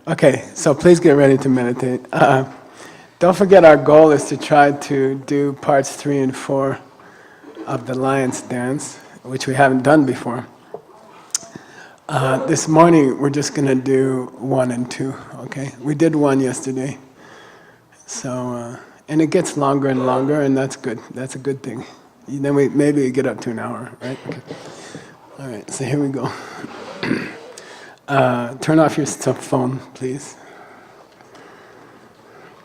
Okay, so please get ready to meditate. Don't forget our goal is to try to do parts 3 and 4 of the lion's dance, which we haven't done before. This morning we're just going to do 1 and 2, okay? We did 1 yesterday. So, and it gets longer and longer, and that's good. That's a good thing. Then we maybe get up to an hour, right? Okay. All right, so here we go. Turn off your phone, please.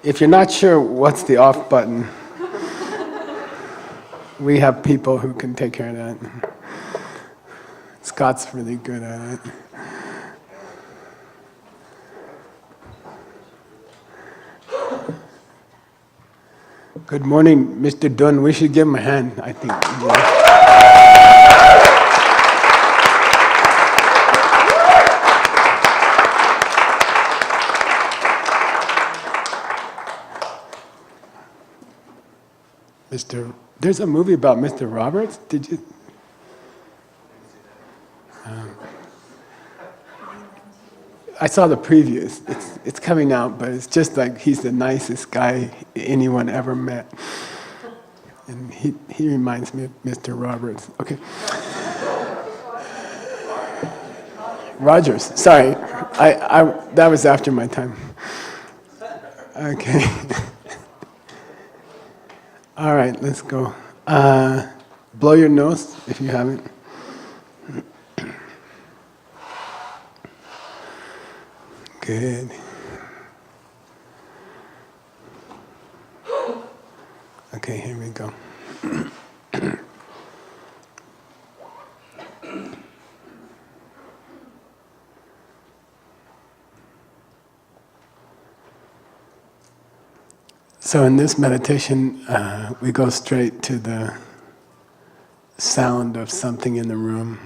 If you're not sure what's the off button, we have people who can take care of that. Scott's really good at it. Good morning, Mr. Dunn. We should give him a hand, I think. There's a movie about Mr. Roberts. Did you? I saw the previews. It's coming out, but it's just like he's the nicest guy anyone ever met, and he reminds me of Mr. Roberts. Okay. Rogers. Sorry, I that was after my time. Okay. All right, let's go. Blow your nose if you haven't. Good. Okay, here we go. So in this meditation, we go straight to the sound of something in the room.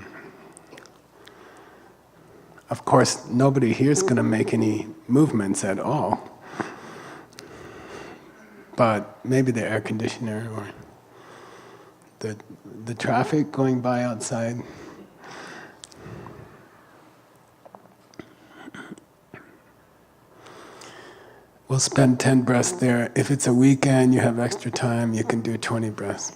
Of course, nobody here is going to make any movements at all. But maybe the air conditioner or the traffic going by outside. We'll spend 10 breaths there. If it's a weekend, you have extra time, you can do 20 breaths.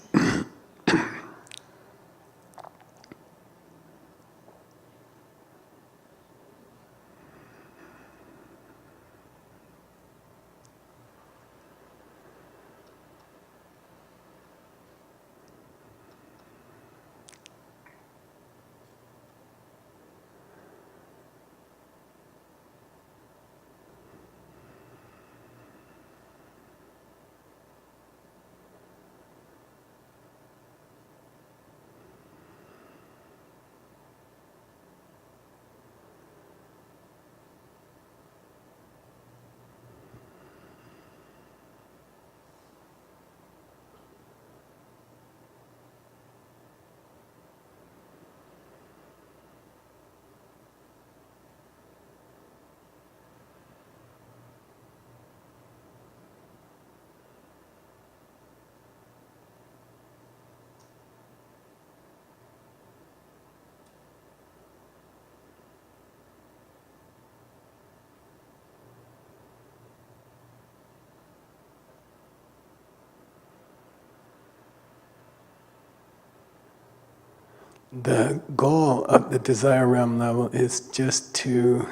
The goal of the desire realm level is just to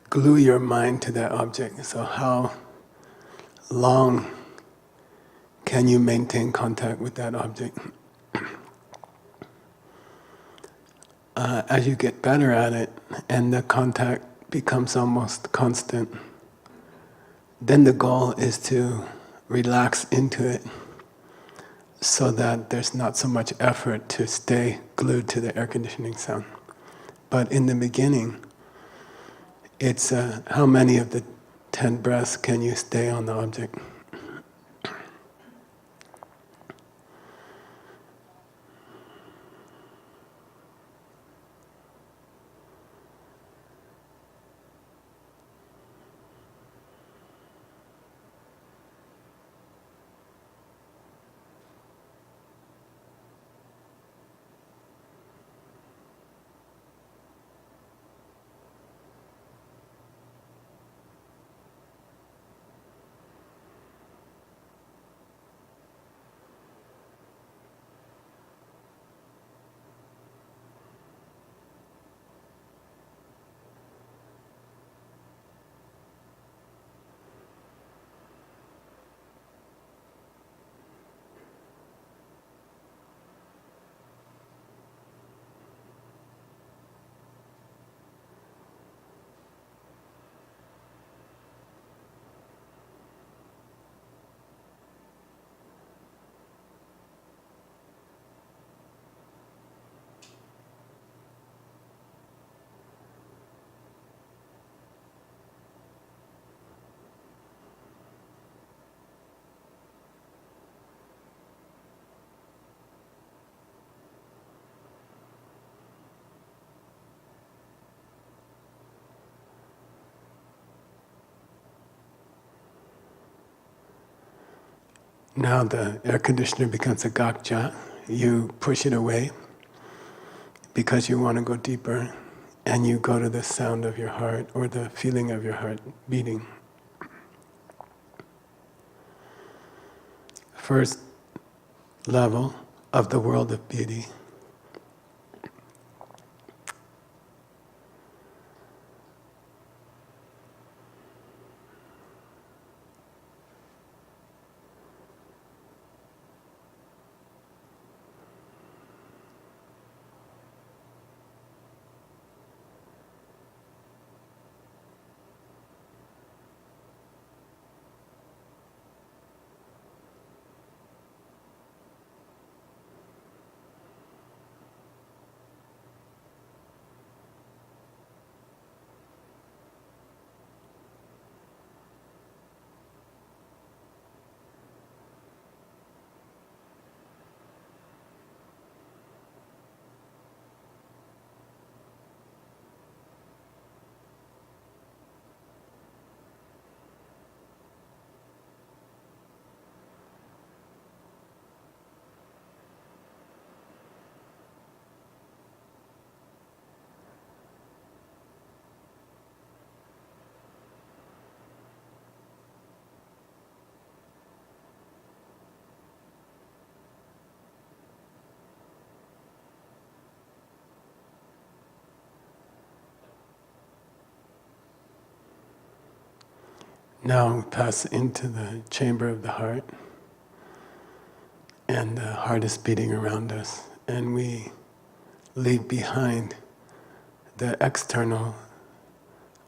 glue your mind to that object. So how long can you maintain contact with that object? As you get better at it and the contact becomes almost constant, then the goal is to relax into it so that there's not so much effort to stay glued to the air conditioning sound. But in the beginning, it's how many of the 10 breaths can you stay on the object? Now the air conditioner becomes a gakja. You push it away because you want to go deeper, and you go to the sound of your heart or the feeling of your heart beating. First level of the world of beauty. Now we pass into the chamber of the heart, and the heart is beating around us, and we leave behind the external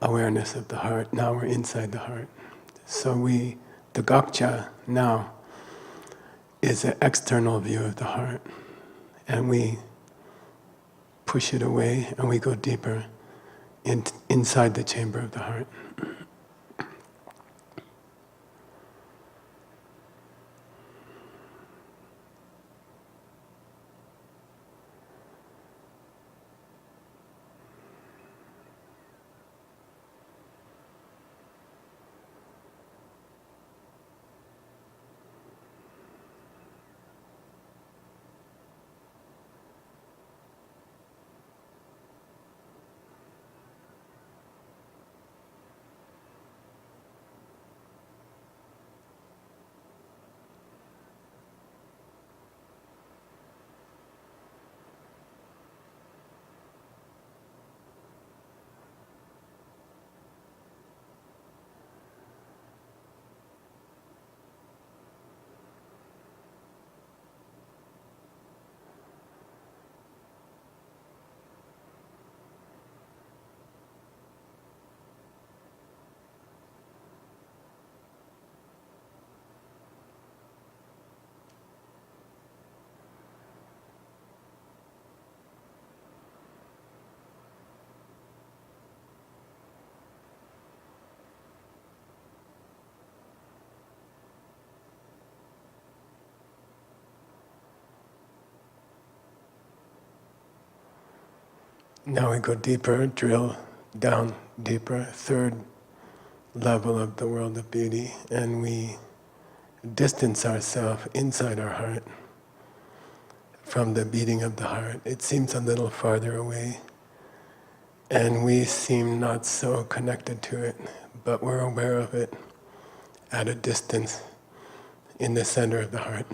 awareness of the heart. Now we're inside the heart. So the gakja now is an external view of the heart, and we push it away and we go deeper inside the chamber of the heart. Now we go deeper, drill down deeper, third level of the world of beauty, and we distance ourselves inside our heart from the beating of the heart. It seems a little farther away, and we seem not so connected to it, but we're aware of it at a distance in the center of the heart.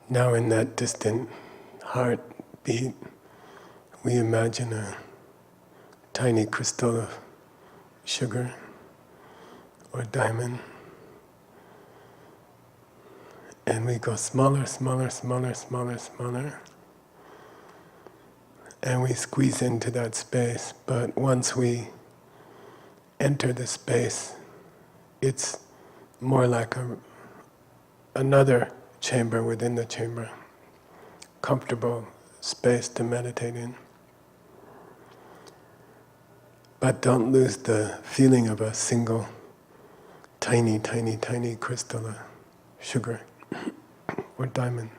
Now in that distant heartbeat, we imagine a tiny crystal of sugar or diamond, and we go smaller, smaller, smaller, smaller, smaller, and we squeeze into that space. But once we enter the space, it's more like another chamber within the chamber, comfortable space to meditate in. But don't lose the feeling of a single tiny, tiny, tiny crystal of sugar or diamond.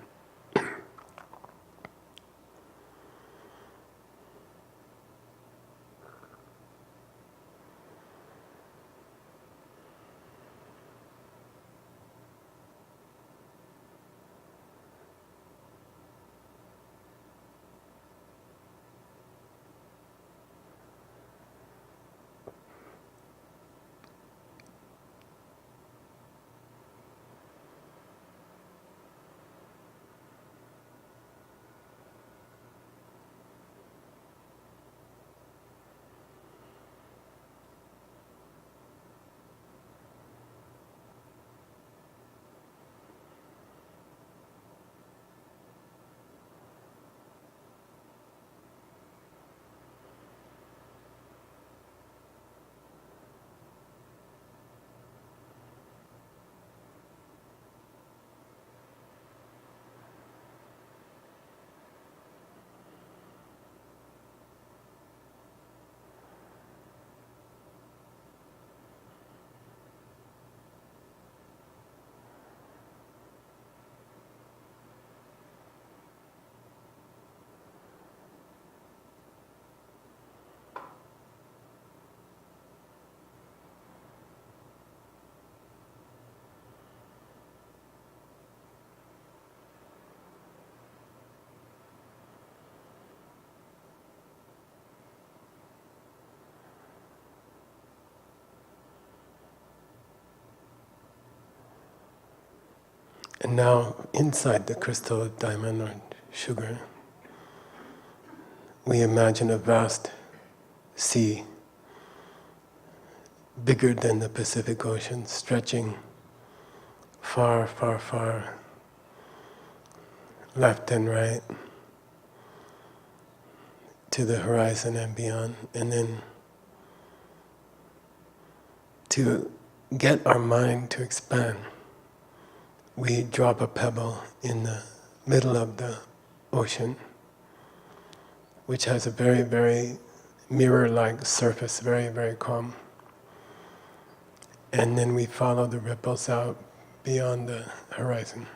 And now, inside the crystal of diamond or sugar, we imagine a vast sea, bigger than the Pacific Ocean, stretching far, far, far, left and right, to the horizon and beyond. And then to get our mind to expand, we drop a pebble in the middle of the ocean, which has a very, very mirror-like surface, very, very calm. And then we follow the ripples out beyond the horizon.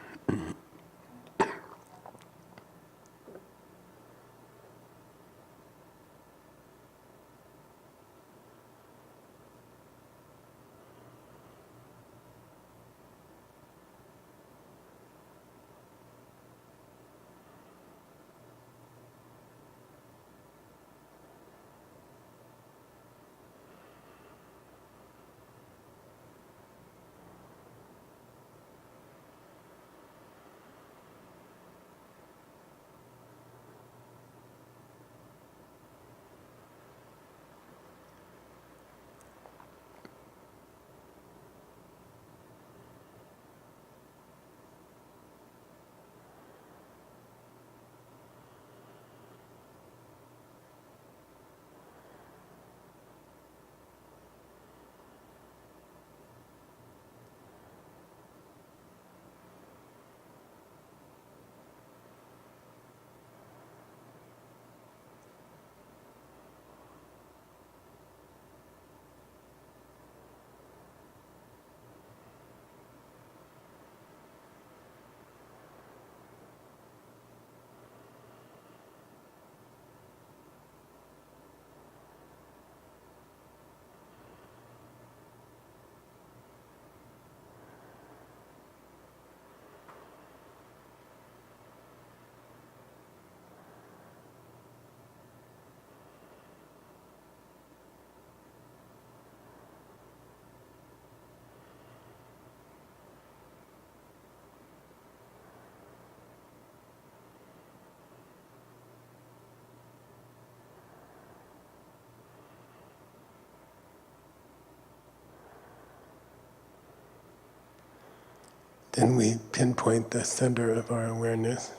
then we pinpoint the center of our awareness.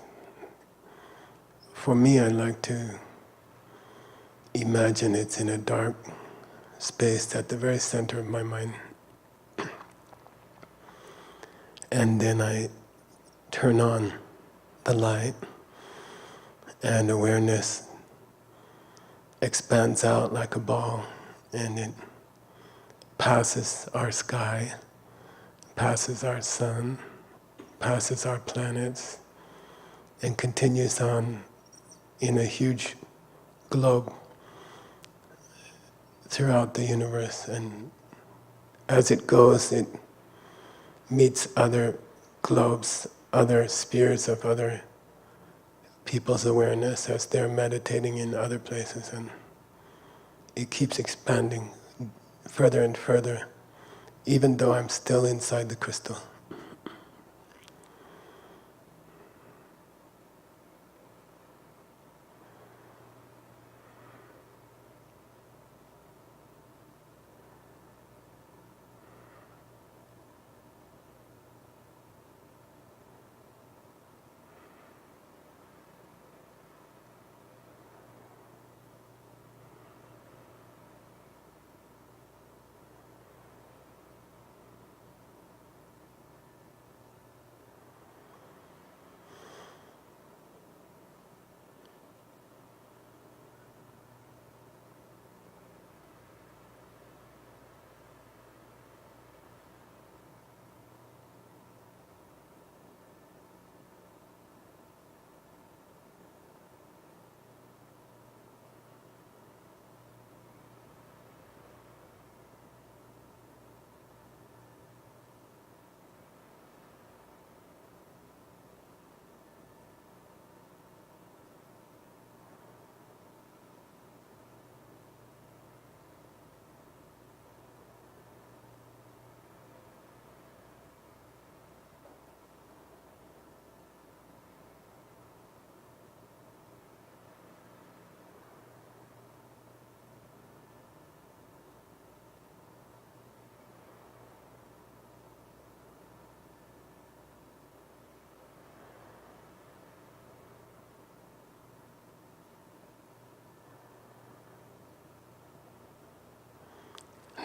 For me, I like to imagine it's in a dark space at the very center of my mind. And then I turn on the light, and awareness expands out like a ball, and it passes our sky, passes our sun, passes our planets, and continues on in a huge globe throughout the universe. And as it goes, it meets other globes, other spheres of other people's awareness as they're meditating in other places, and it keeps expanding further and further, even though I'm still inside the crystal.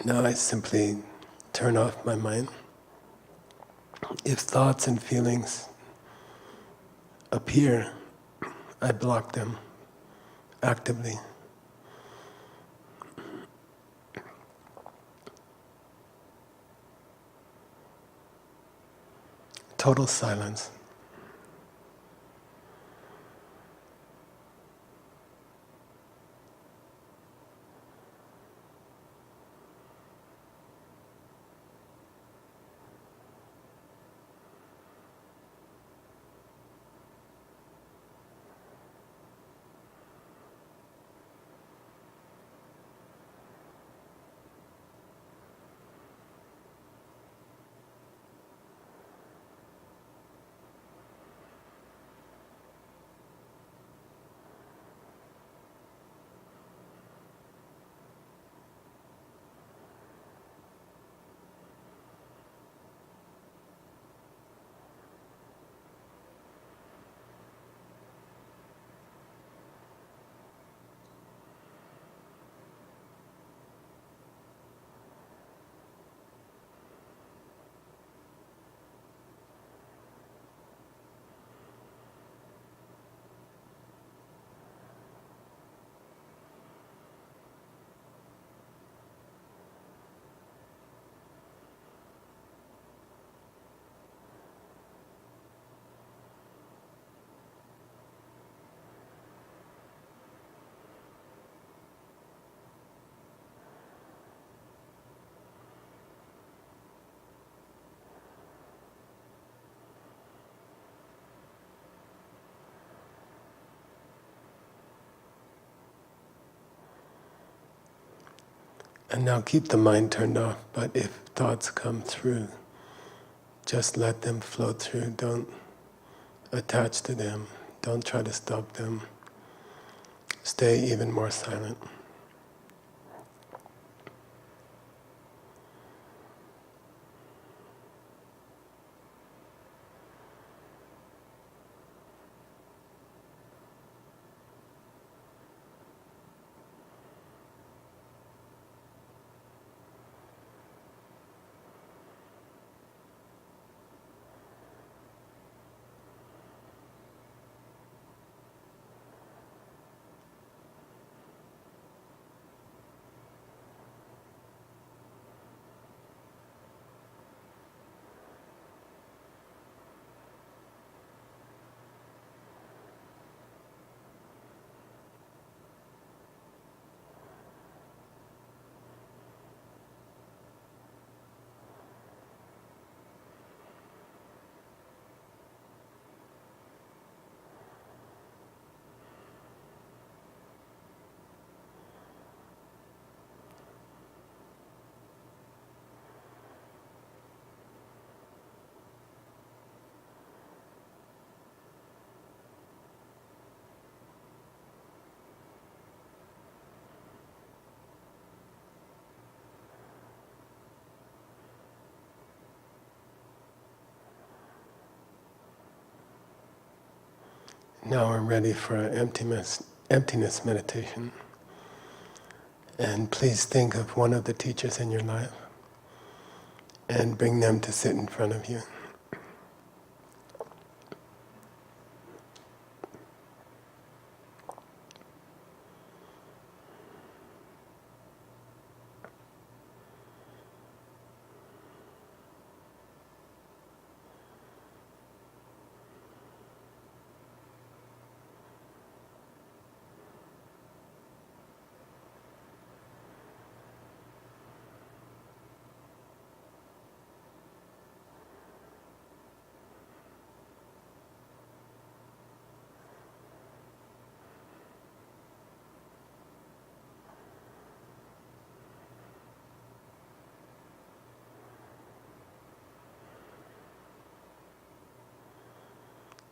Now I simply turn off my mind. If thoughts and feelings appear, I block them actively. Total silence. And now keep the mind turned off, but if thoughts come through, just let them flow through. Don't attach to them. Don't try to stop them. Stay even more silent. Now we're ready for an emptiness meditation. And please think of one of the teachers in your life and bring them to sit in front of you.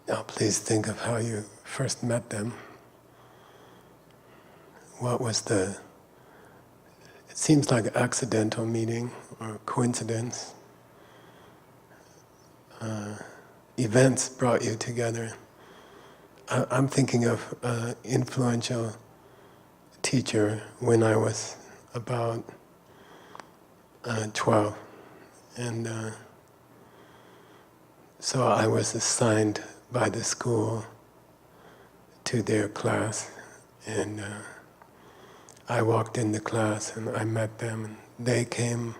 Now please think of how you first met them. What was it seems like an accidental meeting or coincidence. Events brought you together. I'm thinking of an influential teacher when I was about 12. And so I was assigned by the school to their class, and I walked in the class and I met them, and they came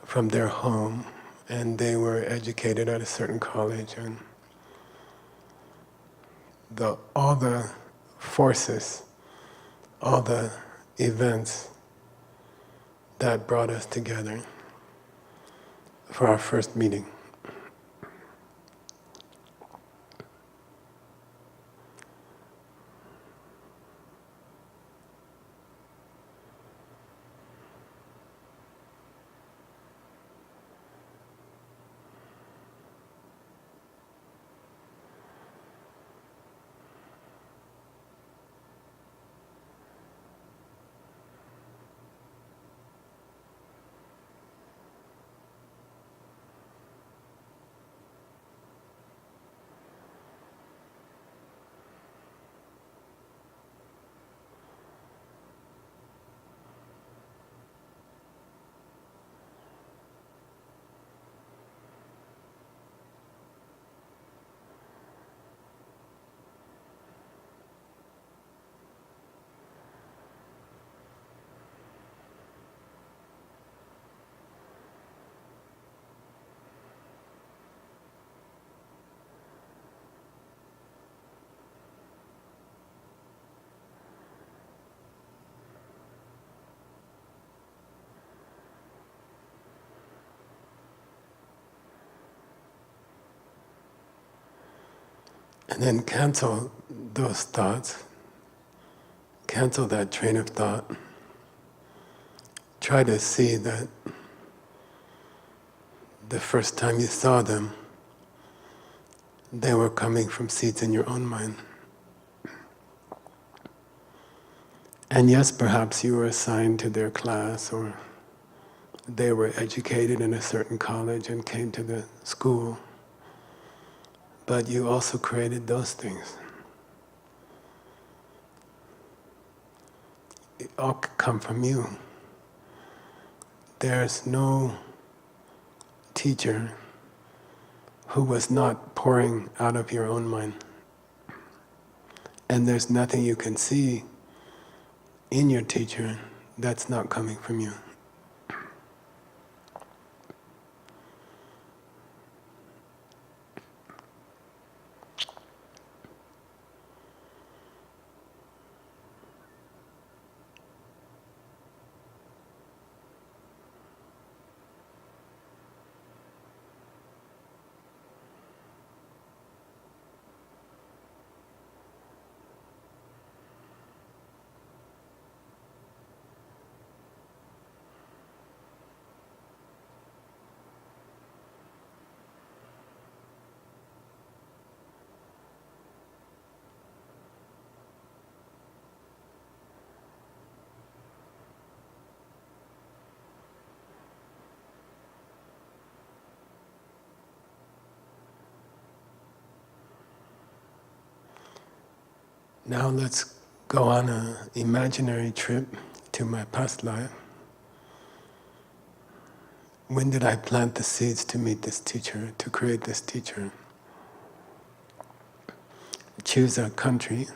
from their home and they were educated at a certain college, and all the forces, all the events that brought us together for our first meeting. And then cancel those thoughts, cancel that train of thought. Try to see that the first time you saw them, they were coming from seeds in your own mind. And yes, perhaps you were assigned to their class, or they were educated in a certain college and came to the school. But you also created those things. It all come from you. There's no teacher who was not pouring out of your own mind. And there's nothing you can see in your teacher that's not coming from you. Now let's go on an imaginary trip to my past life. When did I plant the seeds to meet this teacher, to create this teacher? Choose a country,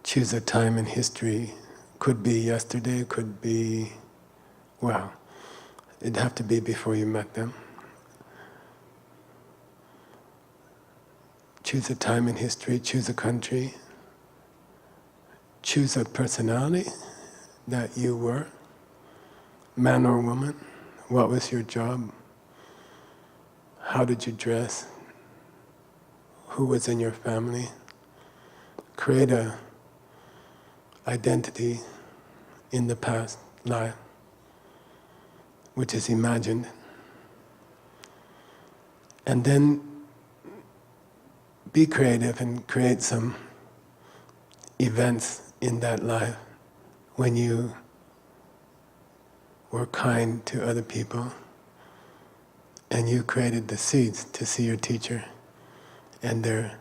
choose a time in history. Could be yesterday, could be, well, it'd have to be before you met them. Choose a time in history, choose a country, choose a personality that you were, man or woman. What was your job? How did you dress? Who was in your family? Create a identity in the past life, which is imagined. And then be creative and create some events in that life when you were kind to other people and you created the seeds to see your teacher and their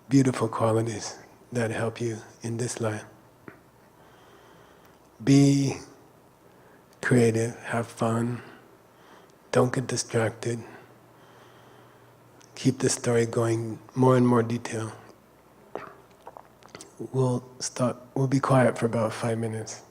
beautiful qualities that help you in this life. Be creative, have fun, don't get distracted. Keep the story going more and more detail. We'll be quiet for about 5 minutes.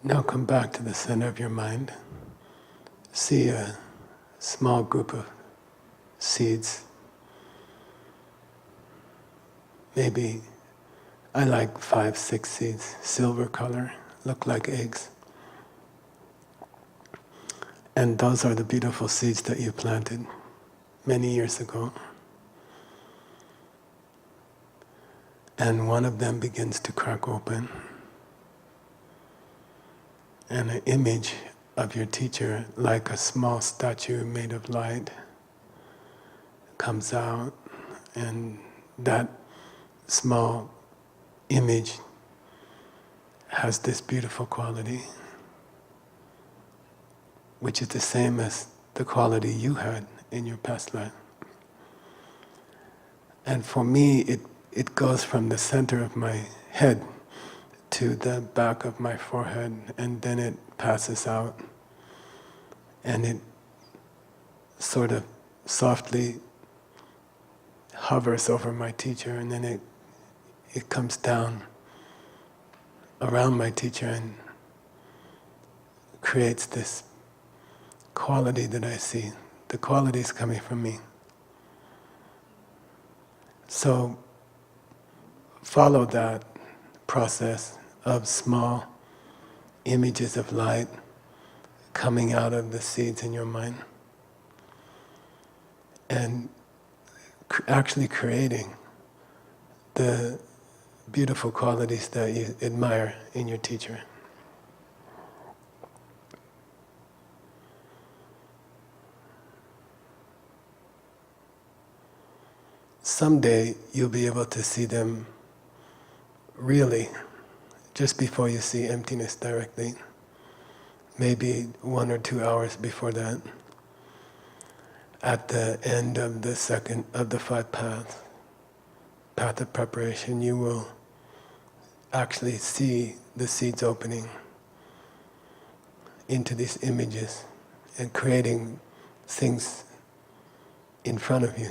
Now come back to the center of your mind. See a small group of seeds. Maybe, I like 5, 6 seeds, silver color, look like eggs. And those are the beautiful seeds that you planted many years ago. And one of them begins to crack open. And an image of your teacher, like a small statue made of light, comes out, and that small image has this beautiful quality, which is the same as the quality you had in your past life. And for me, it goes from the center of my head to the back of my forehead, and then it passes out, and it sort of softly hovers over my teacher, and then it comes down around my teacher and creates this quality that I see. The quality is coming from me. So follow that process of small images of light coming out of the seeds in your mind, and actually creating the beautiful qualities that you admire in your teacher. Someday you'll be able to see them really, just before you see emptiness directly, maybe 1 or 2 hours before that, at the end of the second of the 5 paths, path of preparation, you will actually see the seeds opening into these images and creating things in front of you.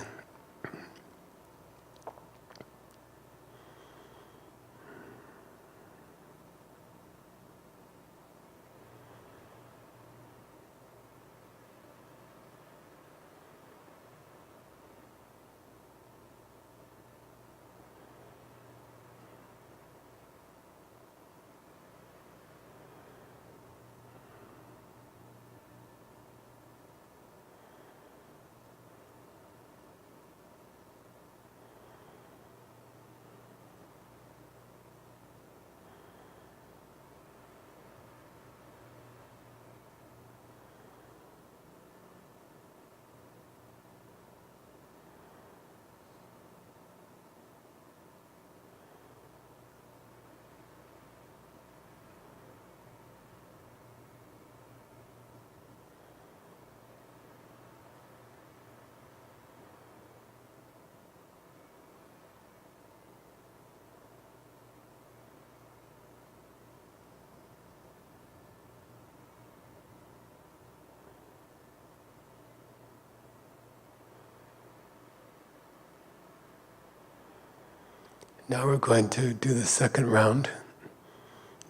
Now we're going to do the second round.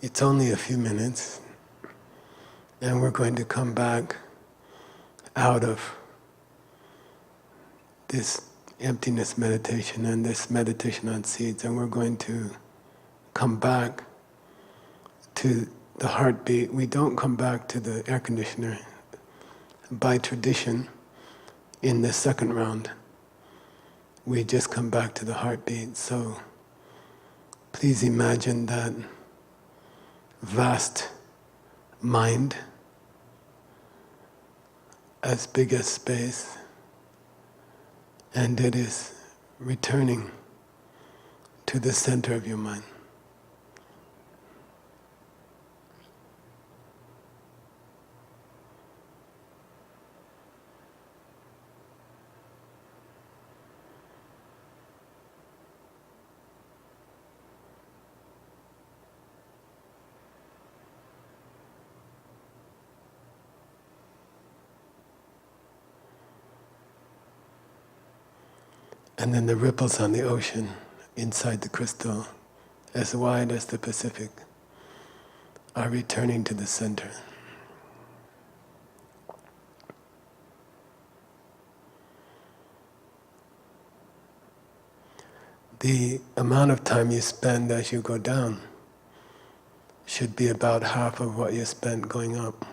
It's only a few minutes, and we're going to come back out of this emptiness meditation and this meditation on seeds, and we're going to come back to the heartbeat. We don't come back to the air conditioner. By tradition, in the second round, we just come back to the heartbeat. So please imagine that vast mind, as big as space, and it is returning to the center of your mind. And then the ripples on the ocean inside the crystal, as wide as the Pacific, are returning to the center. The amount of time you spend as you go down should be about half of what you spent going up.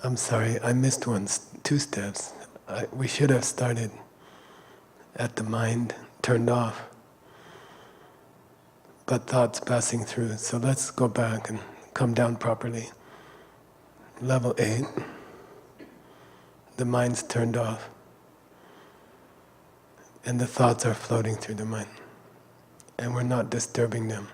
I'm sorry, I missed two steps. We should have started at the mind turned off, but thoughts passing through. So let's go back and come down properly. Level 8, the mind's turned off, and the thoughts are floating through the mind, and we're not disturbing them.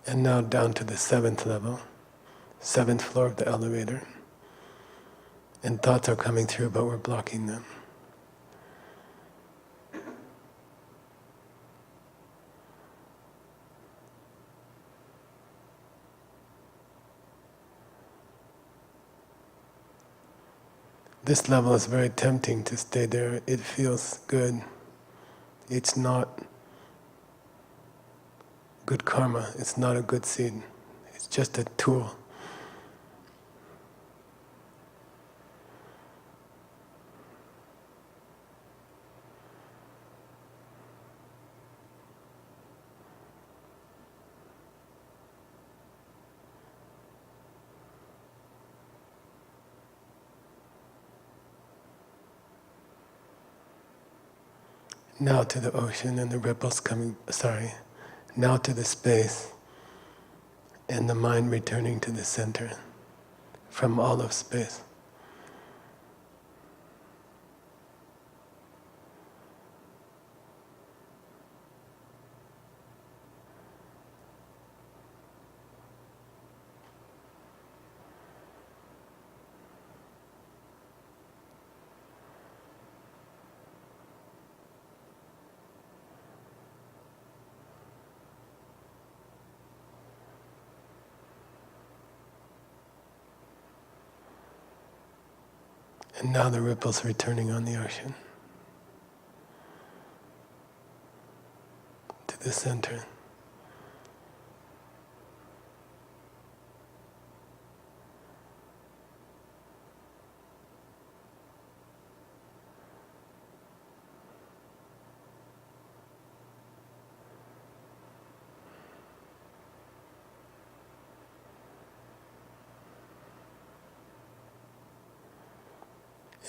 And now down to the 7th level, 7th floor of the elevator. And thoughts are coming through, but we're blocking them. This level is very tempting to stay there. It feels good. It's not good karma. It's not a good seed. It's just a tool. Now to the ocean and the ripples coming, now to the space and the mind returning to the center from all of space. And now the ripples returning on the ocean to the center.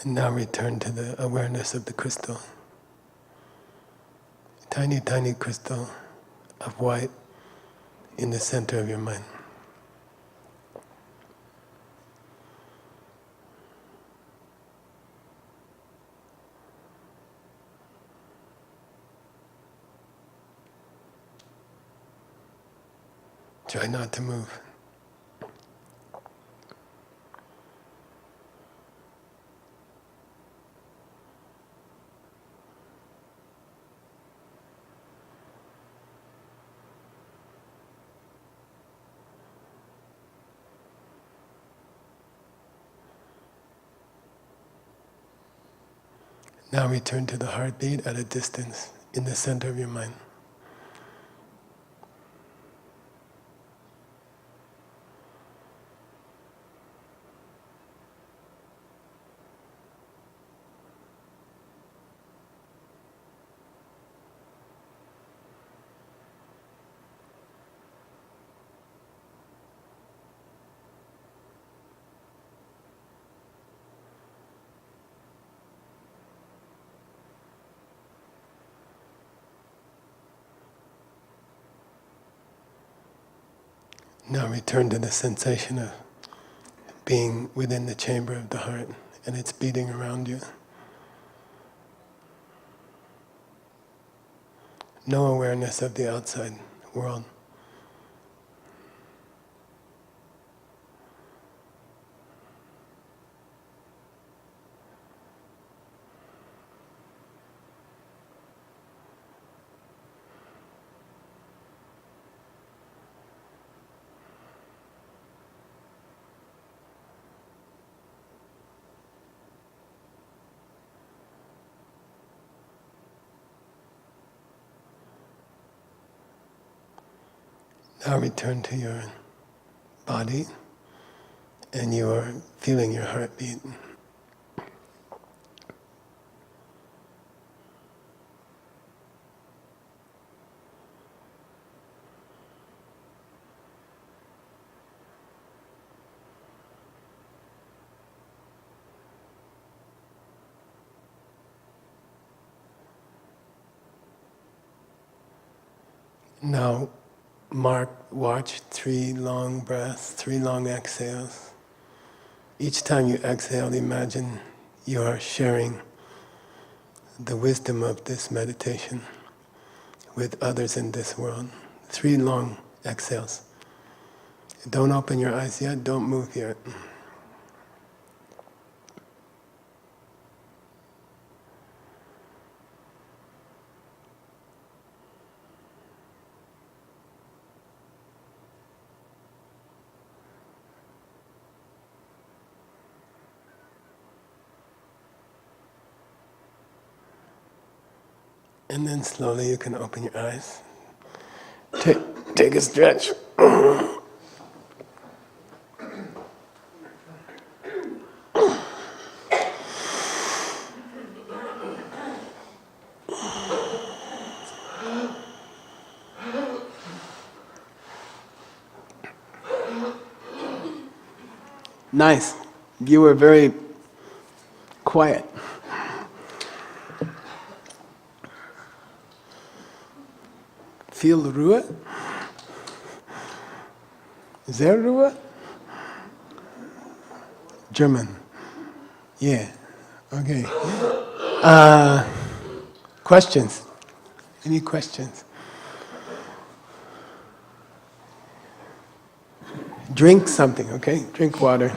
And now return to the awareness of the crystal. Tiny, tiny crystal of white in the center of your mind. Try not to move. Now return to the heartbeat at a distance in the center of your mind. Now return to the sensation of being within the chamber of the heart, and it's beating around you. No awareness of the outside world. Now return to your body, and you are feeling your heartbeat. Now watch 3 long breaths, 3 long exhales. Each time you exhale, imagine you are sharing the wisdom of this meditation with others in this world. 3 long exhales. Don't open your eyes yet, don't move yet. And then slowly you can open your eyes. Take a stretch. Nice. You were very quiet. Feel Ruhe? Is there Ruhe? German. Yeah. Okay. Questions? Any questions? Drink something, okay? Drink water.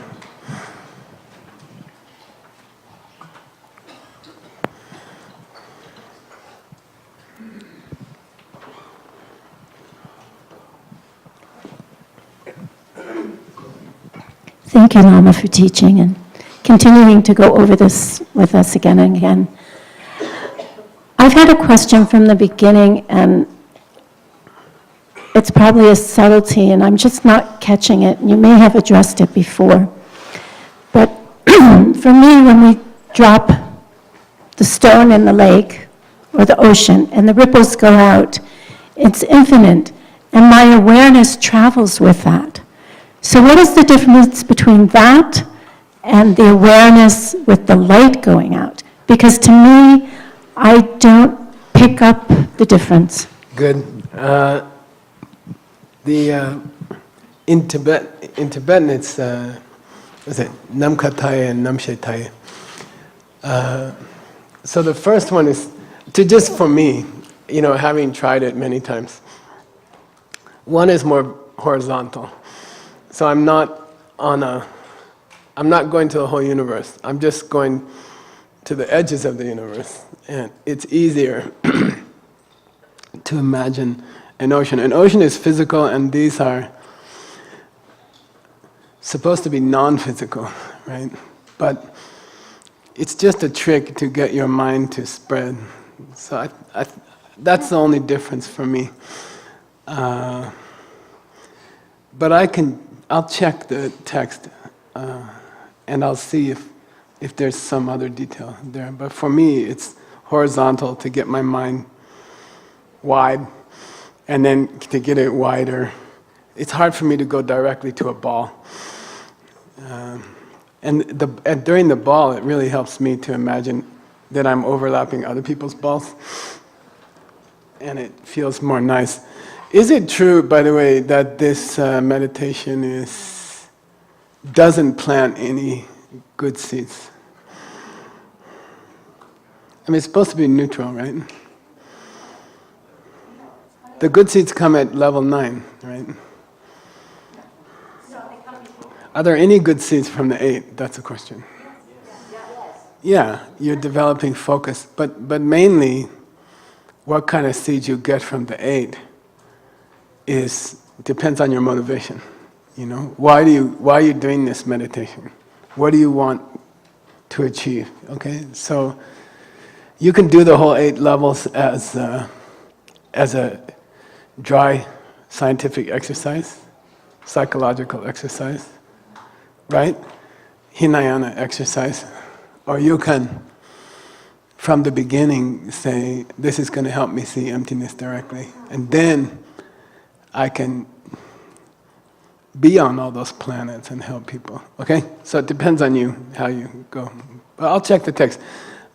Thank you, Lama, for teaching and continuing to go over this with us again and again. I've had a question from the beginning, and it's probably a subtlety, and I'm just not catching it. You may have addressed it before. But for me, when we drop the stone in the lake or the ocean and the ripples go out, it's infinite, and my awareness travels with that. So what is the difference between that and the awareness with the light going out? Because to me, I don't pick up the difference. Good. In Tibetan it's what's it? Namkataya and Namshetaya. So the first one is just for me, having tried it many times. One is more horizontal. So I'm not going to the whole universe. I'm just going to the edges of the universe. And it's easier to imagine an ocean. An ocean is physical, and these are supposed to be non-physical, right? But it's just a trick to get your mind to spread. So that's the only difference for me. But I'll check the text and I'll see if there's some other detail there. But for me, it's horizontal to get my mind wide, and then to get it wider. It's hard for me to go directly to a ball. And during the ball, it really helps me to imagine that I'm overlapping other people's balls, and it feels more nice. Is it true, by the way, that this meditation doesn't plant any good seeds? I mean, it's supposed to be neutral, right? The good seeds come at level 9, right? Are there any good seeds from the 8? That's the question. Yeah, you're developing focus, but mainly, what kind of seeds you get from the 8 depends on your motivation. You know, why are you doing this meditation? What do you want to achieve? Okay, so you can do the whole 8 levels as a dry scientific exercise, psychological exercise, right? Hinayana exercise, or you can, from the beginning, say, this is going to help me see emptiness directly, and then I can be on all those planets and help people. Okay? So it depends on you, how you go. But I'll check the text.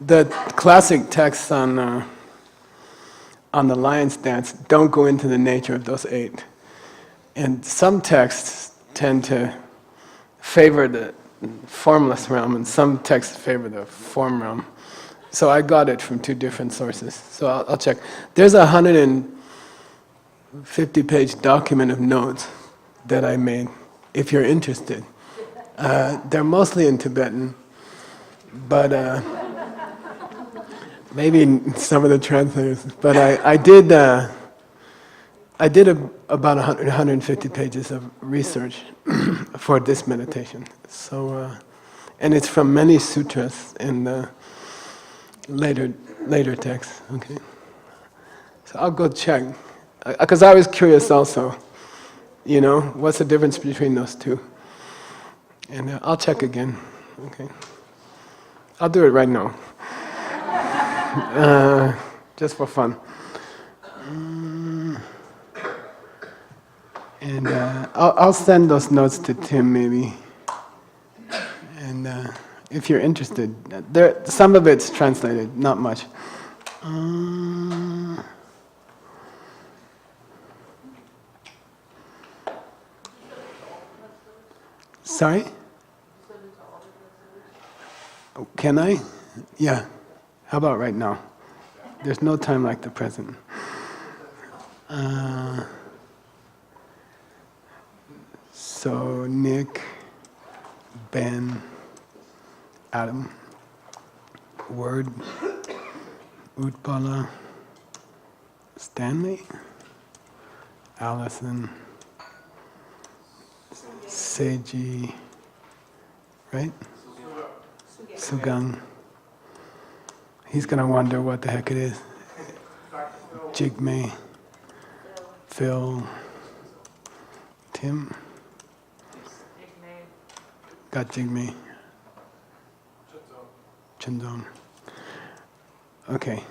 The classic texts on the lion's dance don't go into the nature of those 8. And some texts tend to favor the formless realm, and some texts favor the form realm. So I got it from 2 different sources. So I'll check. There's a 150-page document of notes that I made, if you're interested. They're mostly in Tibetan, but maybe some of the translators. But I did about 150 pages of research for this meditation. So, and it's from many sutras in the later texts. Okay, so I'll go check, because I was curious also. You know, what's the difference between those 2? And I'll check again. Okay, I'll do it right now, just for fun. And I'll send those notes to Tim maybe. And if you're interested, some of it's translated, not much. Sorry? Oh, can I? Yeah. How about right now? There's no time like the present. So Nick, Ben, Adam, Word, Utpala, Stanley, Allison, Seiji, right? Sugang. He's gonna wonder what the heck it is. Jigme, Phil, Tim. Got Jigme. Chandon. Okay.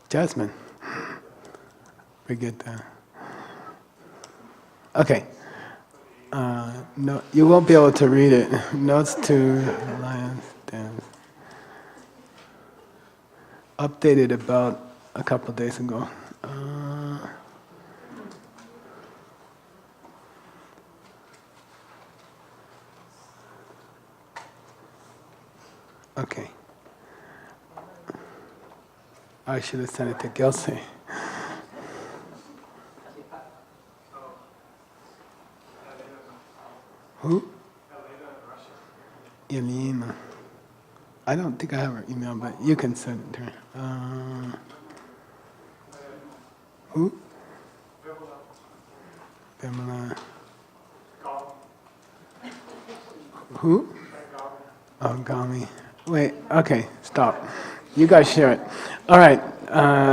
Jasmine. Brigitte. Okay. No, you won't be able to read it. Notes to Lion's Dance. Updated about a couple days ago. Okay. I should have sent it to Gelsey. Who? Yelena. I don't think I have her email, but you can send it to her. Who? Pamela. Who? Oh, Gami. Wait, okay, stop. You guys share it. All right,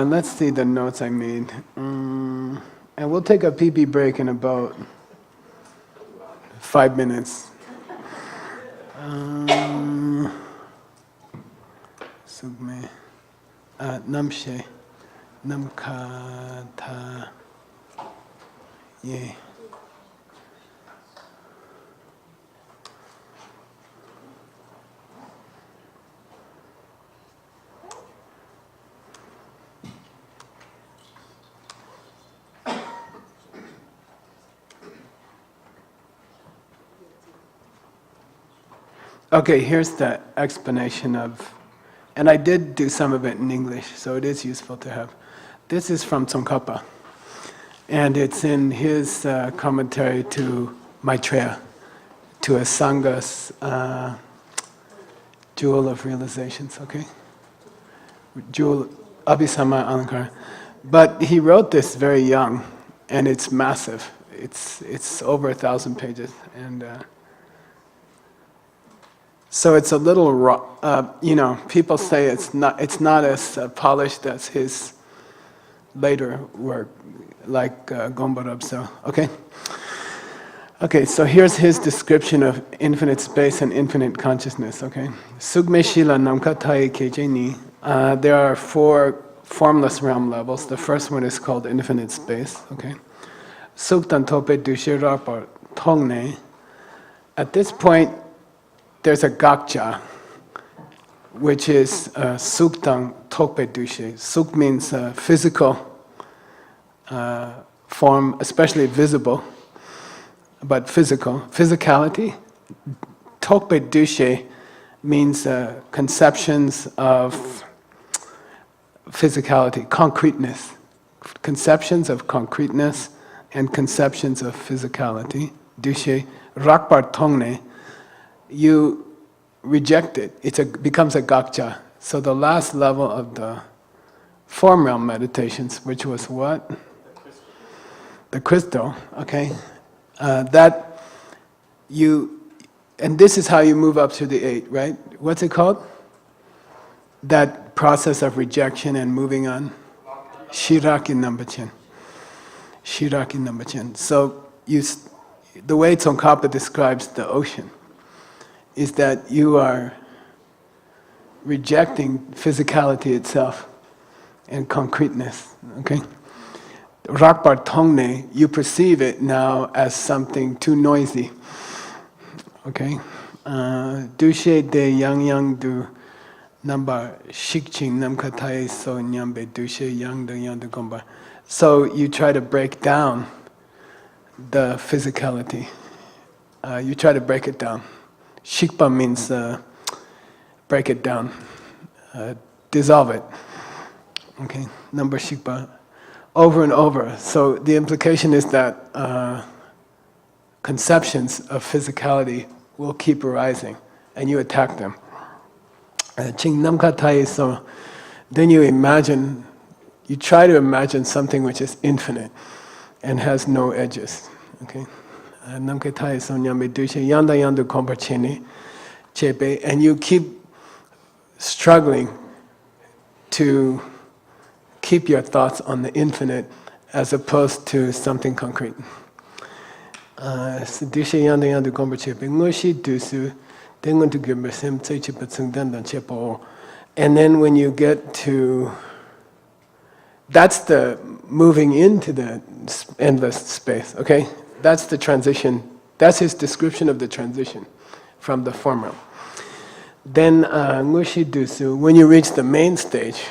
let's see the notes I made. And we'll take a pee-pee break in about 5 minutes. Sugme. Namshe. Namkata. Yeah. Okay, here's the explanation of, and I did do some of it in English, so it is useful to have. This is from Tsongkhapa, and it's in his commentary to Maitreya, to a Sangha's jewel of realizations, okay? Jewel, Abhisama Alankara. But he wrote this very young, and it's massive. It's over 1,000 pages, and so it's a little raw. People say it's not as polished as his later work, like Gombarab. So okay. So here's his description of infinite space and infinite consciousness. Okay, Sugme Shila Namkatai Kejeni. There are 4 formless realm levels. The first one is called infinite space. Okay, Suktan Tope Dushirapar Tongne. At this point, there's a gakja, which is suktang tokpe dushe. Suk means physical form, especially visible, but physicality. Tokpe dushe means conceptions of physicality, concreteness. Conceptions of concreteness and conceptions of physicality. Dushe, rakpar tongne. You reject it. It becomes a gakja. So the last level of the form realm meditations, which was what? The crystal. Okay, that you, and this is how you move up to the 8, right? What's it called? That process of rejection and moving on. Shiraki Nambachen. Shiraki Nambachen. So the way Tsongkhapa describes the ocean is that you are rejecting physicality itself and concreteness, okay? Rakbar Tongne, you perceive it now as something too noisy, okay? Dushe de yang du nambar shikching namkatai so nyambe dushe yang de gomba. So you try to break down the physicality. You try to break it down. Shikpa means break it down, dissolve it. Okay, number shikpa, over and over. So the implication is that conceptions of physicality will keep arising, and you attack them. Ching namkatai, so then you try to imagine something which is infinite and has no edges. Okay. And you keep struggling to keep your thoughts on the infinite as opposed to something concrete. And then when you get to, that's the moving into the endless space, okay? That's the transition. That's his description of the transition from the form realm. Then, Ngushi Dusu, when you reach the main stage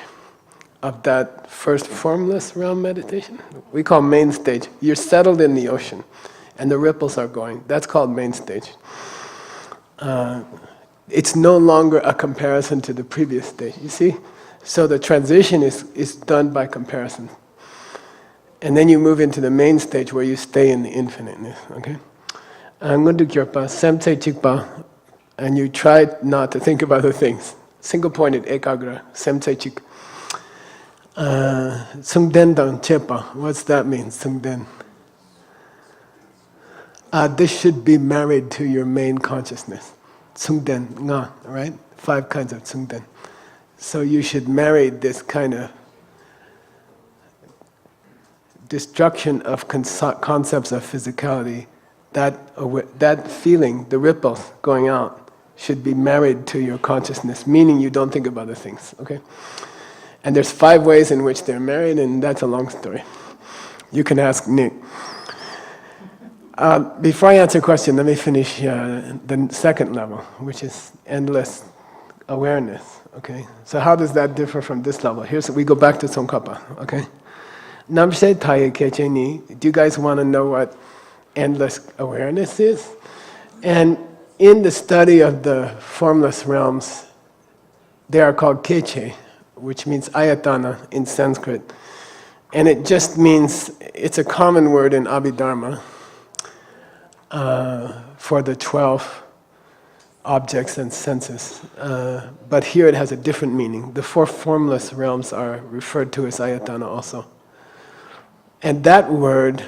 of that first formless realm meditation, we call main stage. You're settled in the ocean, and the ripples are going. That's called main stage. It's no longer a comparison to the previous stage. You see, so the transition is done by comparison. And then you move into the main stage where you stay in the infiniteness, okay? And you try not to think of other things. Single-pointed ekagra, semte chik. Sungden dan chepa, what's that mean, sungden? This should be married to your main consciousness. Sungden, nga, right? 5 kinds of sungden. So you should marry this kind of destruction of concepts of physicality, that feeling, the ripples going out, should be married to your consciousness, meaning you don't think of other things, okay? And there's 5 ways in which they're married, and that's a long story. You can ask Nick. Before I answer your question, let me finish the second level, which is endless awareness, okay? So how does that differ from this level? We go back to Tsongkhapa, okay? Namshe Taye Kecheni, do you guys want to know what endless awareness is? And in the study of the formless realms, they are called Geshe, which means ayatana in Sanskrit. And it just means, it's a common word in Abhidharma for the 12 objects and senses. But here it has a different meaning. The 4 formless realms are referred to as ayatana also. And that word,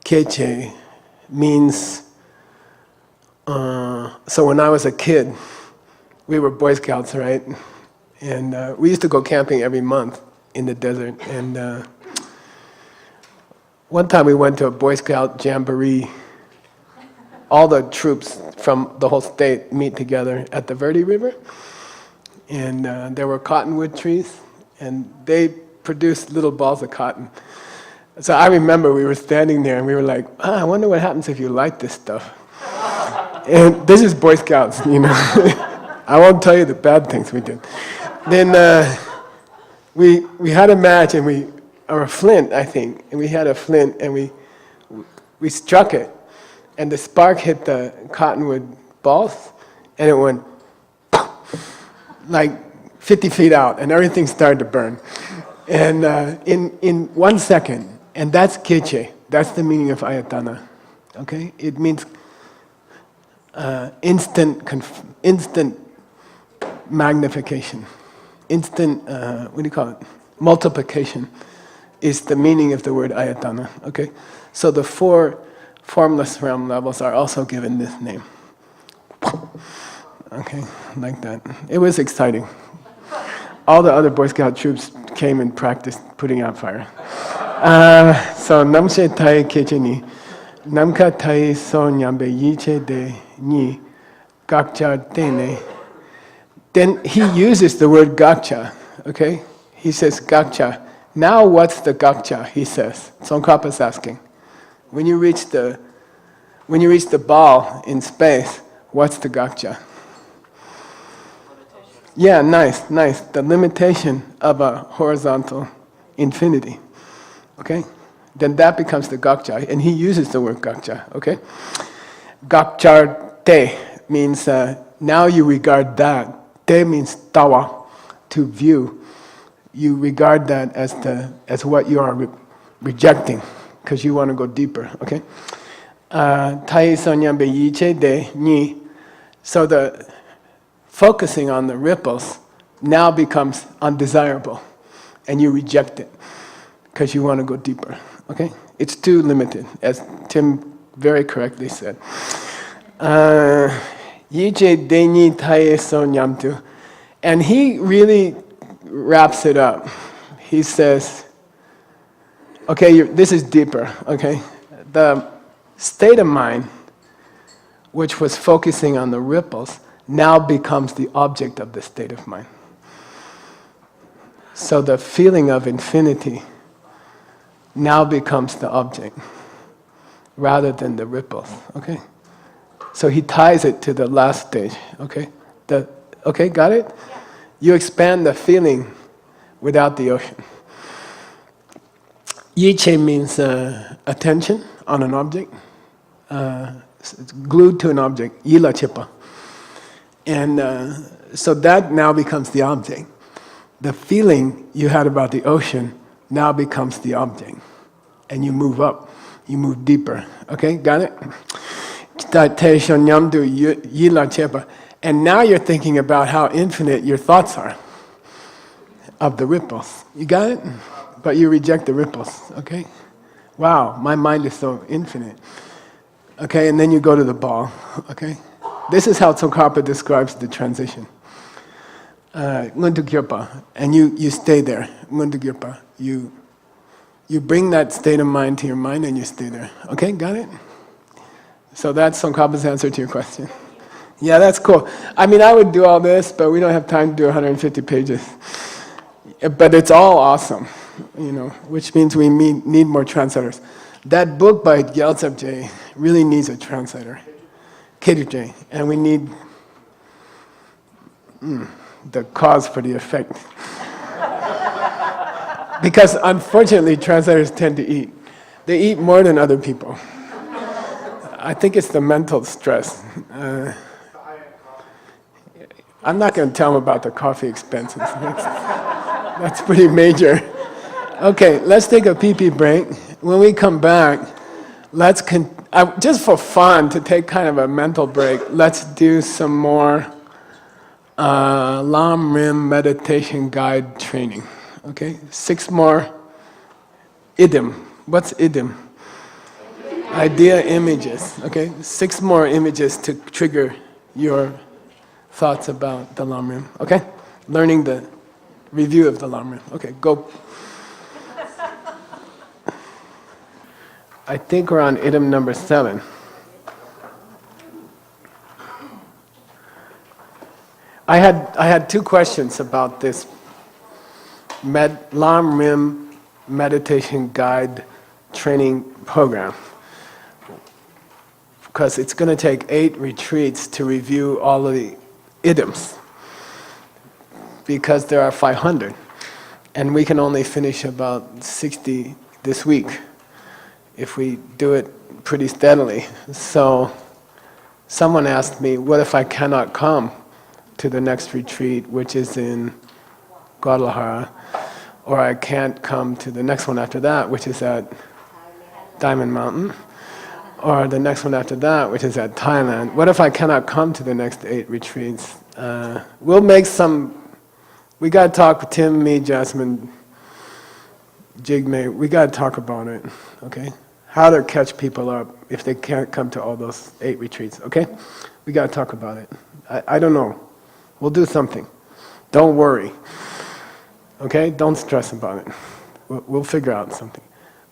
Geshe, means, so when I was a kid, we were Boy Scouts, right? And we used to go camping every month in the desert. And one time we went to a Boy Scout jamboree. All the troops from the whole state meet together at the Verde River. And there were cottonwood trees, and they produced little balls of cotton. So I remember we were standing there and we were like, I wonder what happens if you light this stuff. And this is Boy Scouts, you know. I won't tell you the bad things we did. Then we had a match, and or a flint, I think, and we had a flint, and we struck it, and the spark hit the cottonwood balls, and it went like 50 feet out, and everything started to burn. And in 1 second, and that's Geshe, that's the meaning of ayatana, okay? It means instant magnification, instant, what do you call it? Multiplication is the meaning of the word ayatana, okay? So the 4 formless realm levels are also given this name. Okay, like that. It was exciting. All the other Boy Scout troops came and practiced putting out fire. So namshe tai kecheni, namka tai so nyambe yiche de ni gakcha tene. Then he uses the word gakcha, okay? He says gakcha. Now what's the gakcha, he says. Tsongkhapa's asking. When you reach the ball in space, what's the gakcha? Yeah, nice. The limitation of a horizontal infinity. Okay? Then that becomes the gakcha, and he uses the word gakcha, okay? Gakcharte means now you regard that. Te means tawa, to view. You regard that as what you are rejecting, because you want to go deeper, okay? Tai sonyambe yiche de ni. So the focusing on the ripples now becomes undesirable, and you reject it because you want to go deeper, okay? It's too limited, as Tim very correctly said. Yiche de ni tai sonyamtu. And he really wraps it up. He says, okay, this is deeper, okay? The state of mind, which was focusing on the ripples, now becomes the object of the state of mind. So the feeling of infinity now becomes the object, rather than the ripples, okay? So he ties it to the last stage, okay? Okay, got it? Yeah. You expand the feeling without the ocean. Yiche means attention on an object. It's glued to an object, yila chipa. And so that now becomes the object. The feeling you had about the ocean now becomes the object. And you move up, you move deeper. Okay, got it? And now you're thinking about how infinite your thoughts are of the ripples. You got it? But you reject the ripples, okay? Wow, my mind is so infinite. Okay, and then you go to the ball, okay? This is how Tsongkhapa describes the transition. Nguntu Gyurpa, and you stay there. Nguntu Gyurpa, you bring that state of mind to your mind and you stay there. Okay, got it? So that's Tsongkhapa's answer to your question. Yeah, that's cool. I mean, I would do all this, but we don't have time to do 150 pages. But it's all awesome, you know, which means we need more translators. That book by Gyaltsab J really needs a translator, K2J, and we need the cause for the effect. Because unfortunately, translators tend to eat. They eat more than other people. I think it's the mental stress. I'm not going to tell them about the coffee expenses. That's pretty major. Okay, let's take a pee-pee break. When we come back, let's just for fun, to take kind of a mental break, let's do some more Lam Rim meditation guide training. Okay, 6 more idim. What's idim? Idea images. Okay, 6 more images to trigger your thoughts about the Lam Rim. Okay, learning the review of the Lam Rim. Okay, go. I think we're on item number 7. I had 2 questions about this Lam Rim meditation guide training program, because it's going to take 8 retreats to review all of the idioms, because there are 500, and we can only finish about 60 this week if we do it pretty steadily. So someone asked me, what if I cannot come to the next retreat, which is in Guadalajara, or I can't come to the next one after that, which is at Diamond Mountain, or the next one after that, which is at Thailand. What if I cannot come to the next 8 retreats? We'll make some, we got to talk with Tim, me, Jasmine, Jigme, we got to talk about it, okay? How to catch people up if they can't come to all those 8 retreats, okay? We got to talk about it. I don't know. We'll do something. Don't worry, okay? Don't stress about it. We'll figure out something.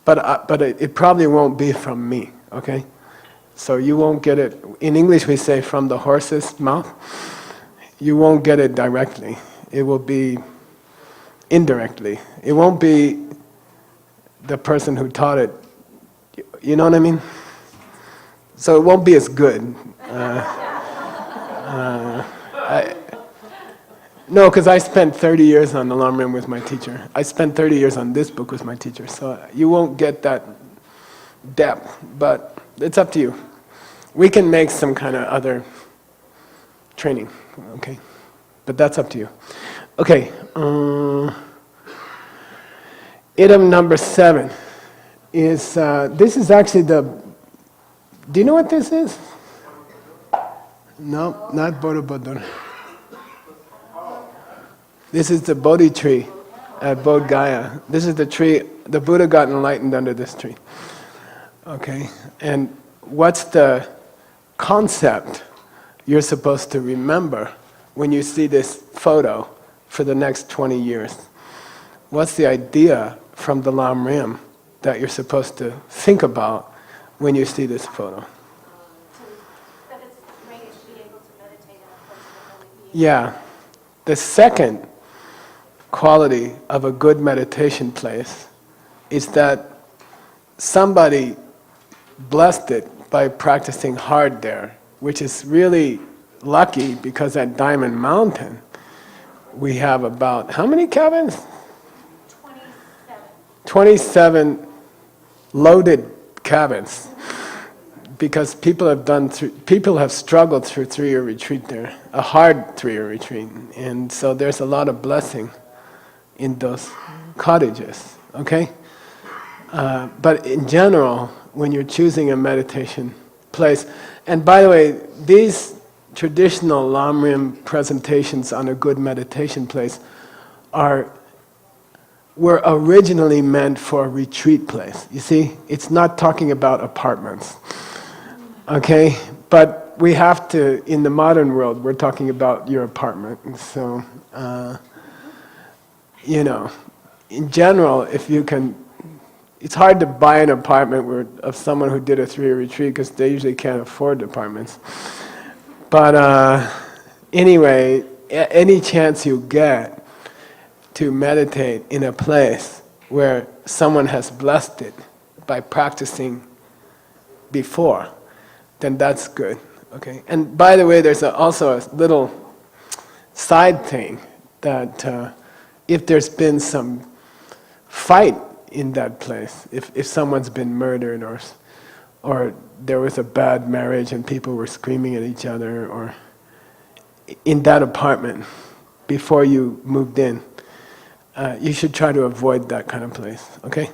But it probably won't be from me, okay? So you won't get it, in English we say from the horse's mouth. You won't get it directly. It will be indirectly. It won't be the person who taught it. You know what I mean? So it won't be as good. No, because I spent 30 years on the Lam Rim with my teacher. I spent 30 years on this book with my teacher, so you won't get that depth, but it's up to you. We can make some kind of other training, okay? But that's up to you. Okay, item number 7 is, this is actually the, do you know what this is? No, not Borobudur. This is the Bodhi tree at Bodh Gaya. This is the tree, the Buddha got enlightened under this tree. Okay, and what's the concept you're supposed to remember when you see this photo for the next 20 years? What's the idea from the Lam Rim that you're supposed to think about when you see this photo? That it's great to be able to meditate in a place of holy being. Yeah. The second quality of a good meditation place is that somebody blessed it by practicing hard there, which is really lucky, because at Diamond Mountain we have about, how many cabins? 27 loaded cabins, because people have struggled through 3-year retreat there, a hard 3-year retreat, and so there's a lot of blessing in those cottages, okay? But in general, when you're choosing a meditation place, and by the way, these traditional Lam Rim presentations on a good meditation place were originally meant for a retreat place. You see, it's not talking about apartments, okay? But we have to, in the modern world, we're talking about your apartment. So, you know, in general, if you can, it's hard to buy an apartment of someone who did a 3-year retreat, because they usually can't afford apartments. But anyway, any chance you get to meditate in a place where someone has blessed it by practicing before, then that's good, okay? And by the way, there's also a little side thing that if there's been some fight in that place, if someone's been murdered or there was a bad marriage and people were screaming at each other, or in that apartment before you moved in, you should try to avoid that kind of place, okay?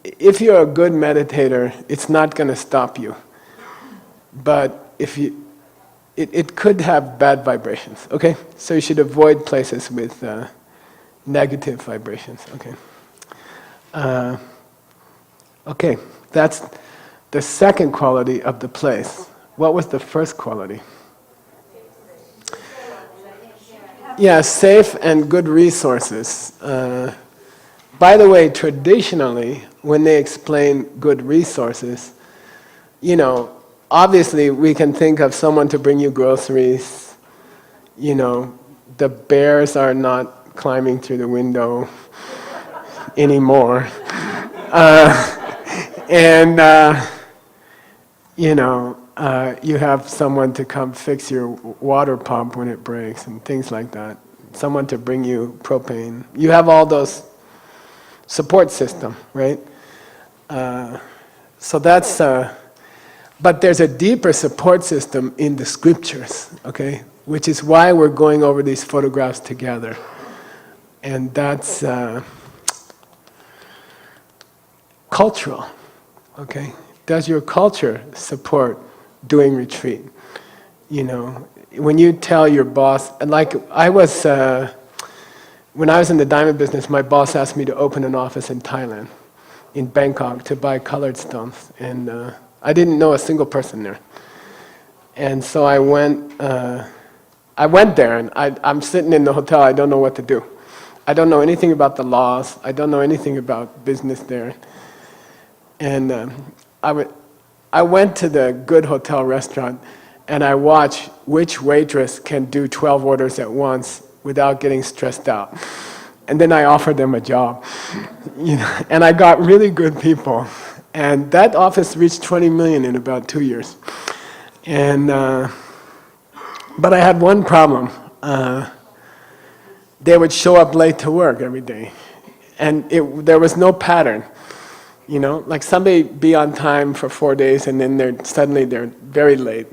If you're a good meditator, it's not going to stop you. But if you, it could have bad vibrations, okay? So you should avoid places with negative vibrations, okay? Okay, that's the second quality of the place. What was the first quality? Yeah, safe and good resources. By the way, traditionally, when they explain good resources, you know, obviously we can think of someone to bring you groceries, you know, the bears are not climbing through the window anymore. You know, you have someone to come fix your water pump when it breaks and things like that. Someone to bring you propane. You have all those support system, right? So that's, but there's a deeper support system in the scriptures, okay? Which is why we're going over these photographs together. And that's cultural, okay? Does your culture support doing retreat? You know, when you tell your boss, like I was, when I was in the diamond business, my boss asked me to open an office in Thailand, in Bangkok, to buy colored stones. And I didn't know a single person there. And so I went there, and I'm sitting in the hotel, I don't know what to do. I don't know anything about the laws, I don't know anything about business there. And I went to the good hotel restaurant, and I watched which waitress can do 12 orders at once without getting stressed out. And then I offered them a job. You know, and I got really good people. And that office reached 20 million in about 2 years. And, but I had one problem. They would show up late to work every day. And there was no pattern. You know, like somebody be on time for 4 days and then suddenly they're very late.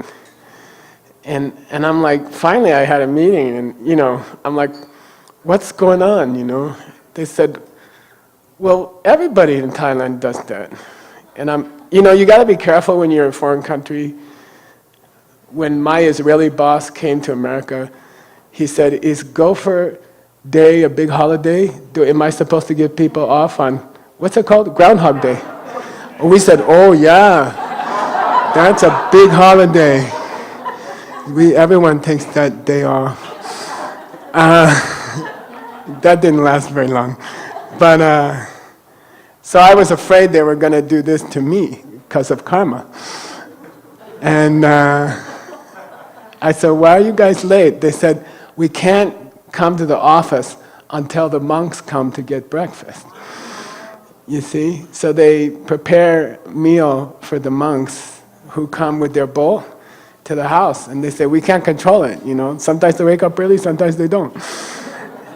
And I'm like, finally I had a meeting and, you know, I'm like, what's going on, you know? They said, well, everybody in Thailand does that. And you know, you gotta be careful when you're in a foreign country. When my Israeli boss came to America, he said, is Gopher Day a big holiday? Am I supposed to give people off on, what's it called? Groundhog Day. We said, oh yeah, that's a big holiday. Everyone takes that day off. That didn't last very long. But, so I was afraid they were going to do this to me because of karma. And I said, why are you guys late? They said, we can't come to the office until the monks come to get breakfast. You see? So they prepare meal for the monks who come with their bowl to the house. And they say, we can't control it, you know. Sometimes they wake up early, sometimes they don't.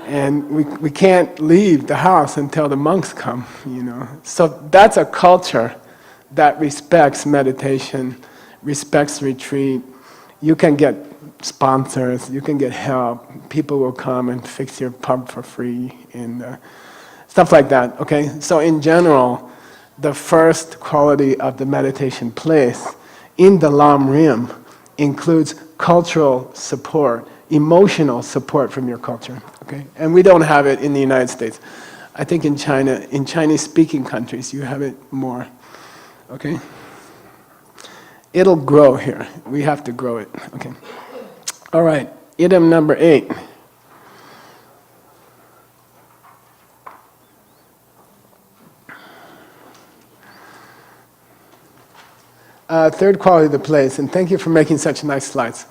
And we can't leave the house until the monks come, you know. So that's a culture that respects meditation, respects retreat. You can get sponsors, you can get help. People will come and fix your pump for free and stuff like that, okay? So in general, the first quality of the meditation place in the Lam Rim includes cultural support, emotional support from your culture, okay? And we don't have it in the United States. I think in China, in Chinese-speaking countries, you have it more, okay? It'll grow here. We have to grow it, okay? All right, item number 8. Third quality of the place, and thank you for making such nice slides.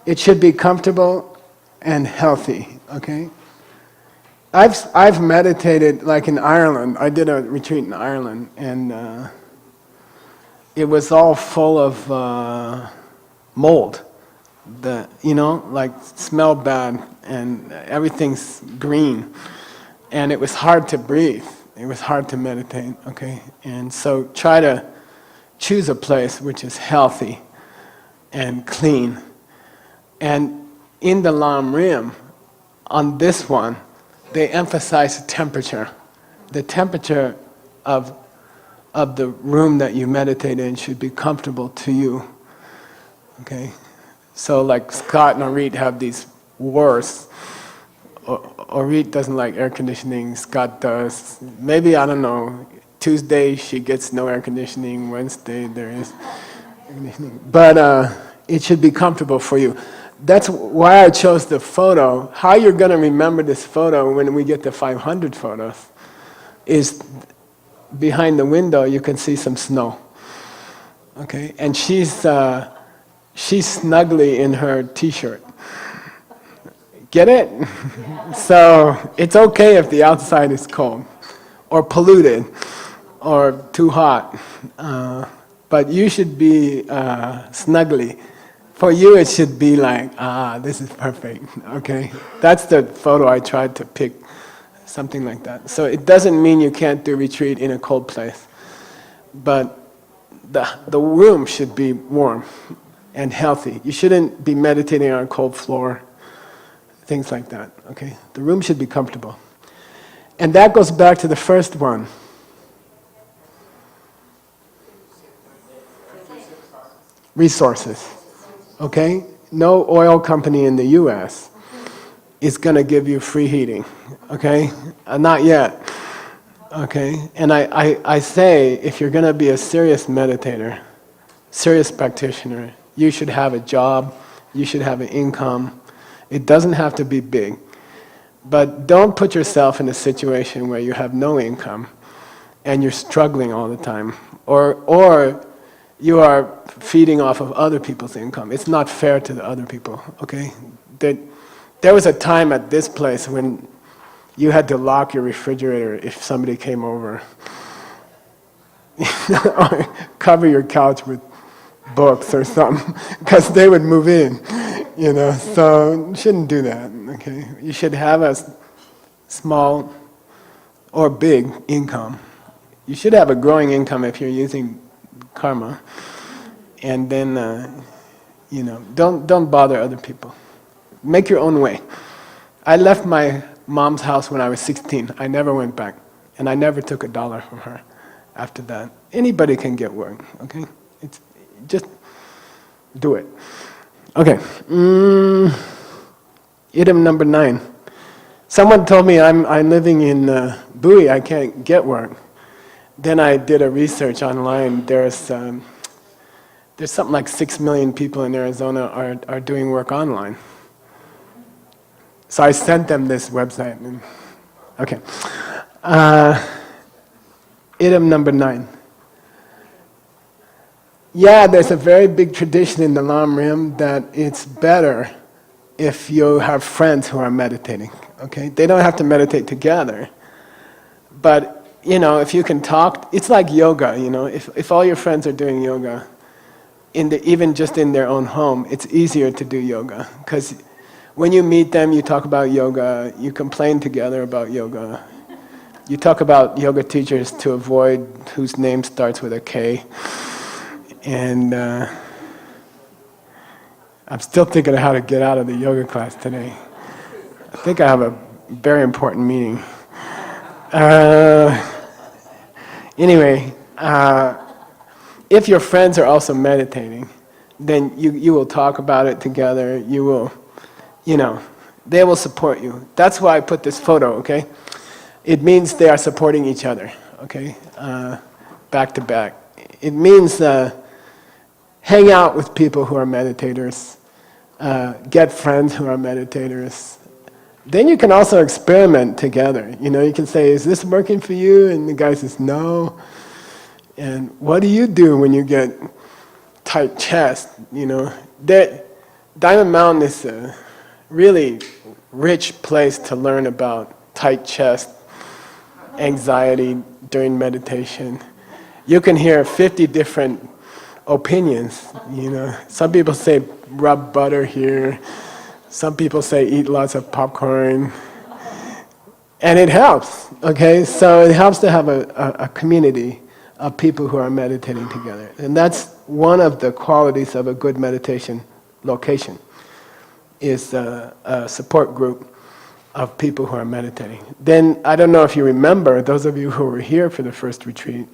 It should be comfortable and healthy, okay? I've meditated, like in Ireland. I did a retreat in Ireland, and it was all full of mold. You know, like smelled bad, and everything's green. And it was hard to breathe. It was hard to meditate, okay? And so try to choose a place which is healthy and clean. And in the Lam Rim, on this one, they emphasize temperature. The temperature of the room that you meditate in should be comfortable to you, okay? So like Scott and Orit have these wars. Orit doesn't like air conditioning, Scott does. Maybe, I don't know, Tuesday she gets no air conditioning, Wednesday there is air conditioning. But it should be comfortable for you. That's why I chose the photo. How you're going to remember this photo when we get the 500 photos is behind the window you can see some snow. Okay, and she's snugly in her t-shirt. Get it? So it's okay if the outside is cold or polluted or too hot, but you should be snugly. For you it should be like, this is perfect, okay? That's the photo I tried to pick, something like that. So it doesn't mean you can't do retreat in a cold place, but the room should be warm and healthy. You shouldn't be meditating on a cold floor, things like that, okay? The room should be comfortable. And that goes back to the first one. Resources, okay? No oil company in the US is going to give you free heating, okay? Not yet, okay? And I say, if you're going to be a serious meditator, serious practitioner, you should have a job, you should have an income. It doesn't have to be big. But don't put yourself in a situation where you have no income and you're struggling all the time. Or you are feeding off of other people's income. It's not fair to the other people, okay? There was a time at this place when you had to lock your refrigerator if somebody came over. Or cover your couch with books or something, because they would move in, you know, so you shouldn't do that, okay? You should have a small or big income. You should have a growing income if you're using karma, and then, you know, don't bother other people. Make your own way. I left my mom's house when I was 16. I never went back, and I never took $1 from her after that. Anybody can get work, okay? It's just do it. Okay. Item number 9. Someone told me I'm living in Bowie, I can't get work. Then I did a research online. There's something like 6 million people in Arizona are doing work online. So I sent them this website. Okay. Item number 9. Yeah, there's a very big tradition in the Lam Rim that it's better if you have friends who are meditating, okay? They don't have to meditate together. But, you know, if you can talk, it's like yoga, you know? If all your friends are doing yoga, even just in their own home, it's easier to do yoga. Because when you meet them, you talk about yoga, you complain together about yoga. You talk about yoga teachers to avoid whose name starts with a K. And I'm still thinking of how to get out of the yoga class today. I think I have a very important meeting. Anyway, if your friends are also meditating, then you will talk about it together. You will, you know, they will support you. That's why I put this photo, okay? It means they are supporting each other, okay? Back to back. It means hang out with people who are meditators, get friends who are meditators. Then you can also experiment together. You know, you can say, is this working for you? And the guy says, no. And what do you do when you get tight chest? You know, Diamond Mountain is a really rich place to learn about tight chest, anxiety during meditation. You can hear 50 different opinions, you know. Some people say rub butter here. Some people say eat lots of popcorn. And it helps, okay? So it helps to have a community of people who are meditating together. And that's one of the qualities of a good meditation location, is a support group of people who are meditating. Then, I don't know if you remember, those of you who were here for the first retreat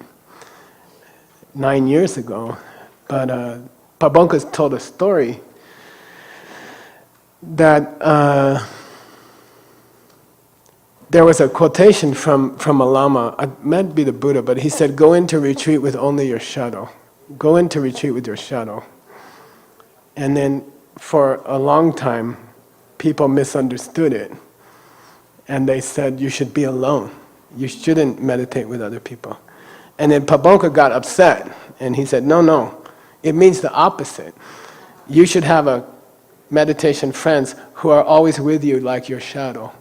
9 years ago, but Pabonka's told a story that there was a quotation from a Lama, it meant to be the Buddha, but he said, go into retreat with only your shadow. Go into retreat with your shadow. And then for a long time, people misunderstood it. And they said, you should be alone. You shouldn't meditate with other people. And then Pabonka got upset, and he said, no, it means the opposite. You should have a meditation friends who are always with you like your shadow.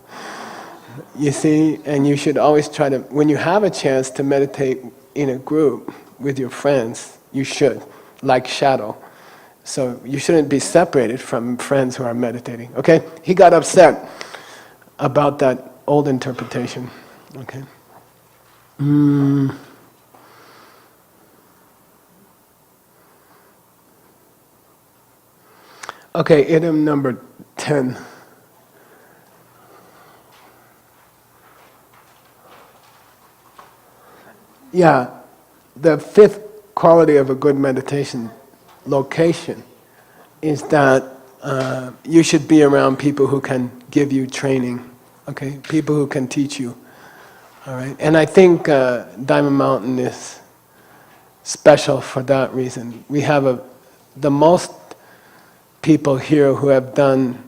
You see, and you should always try to, when you have a chance to meditate in a group with your friends, you should, like shadow. So you shouldn't be separated from friends who are meditating, okay? He got upset about that old interpretation, okay? Okay, item number 10. Yeah, the fifth quality of a good meditation location is that you should be around people who can give you training, okay? People who can teach you, all right? And I think Diamond Mountain is special for that reason. We have the most people here who have done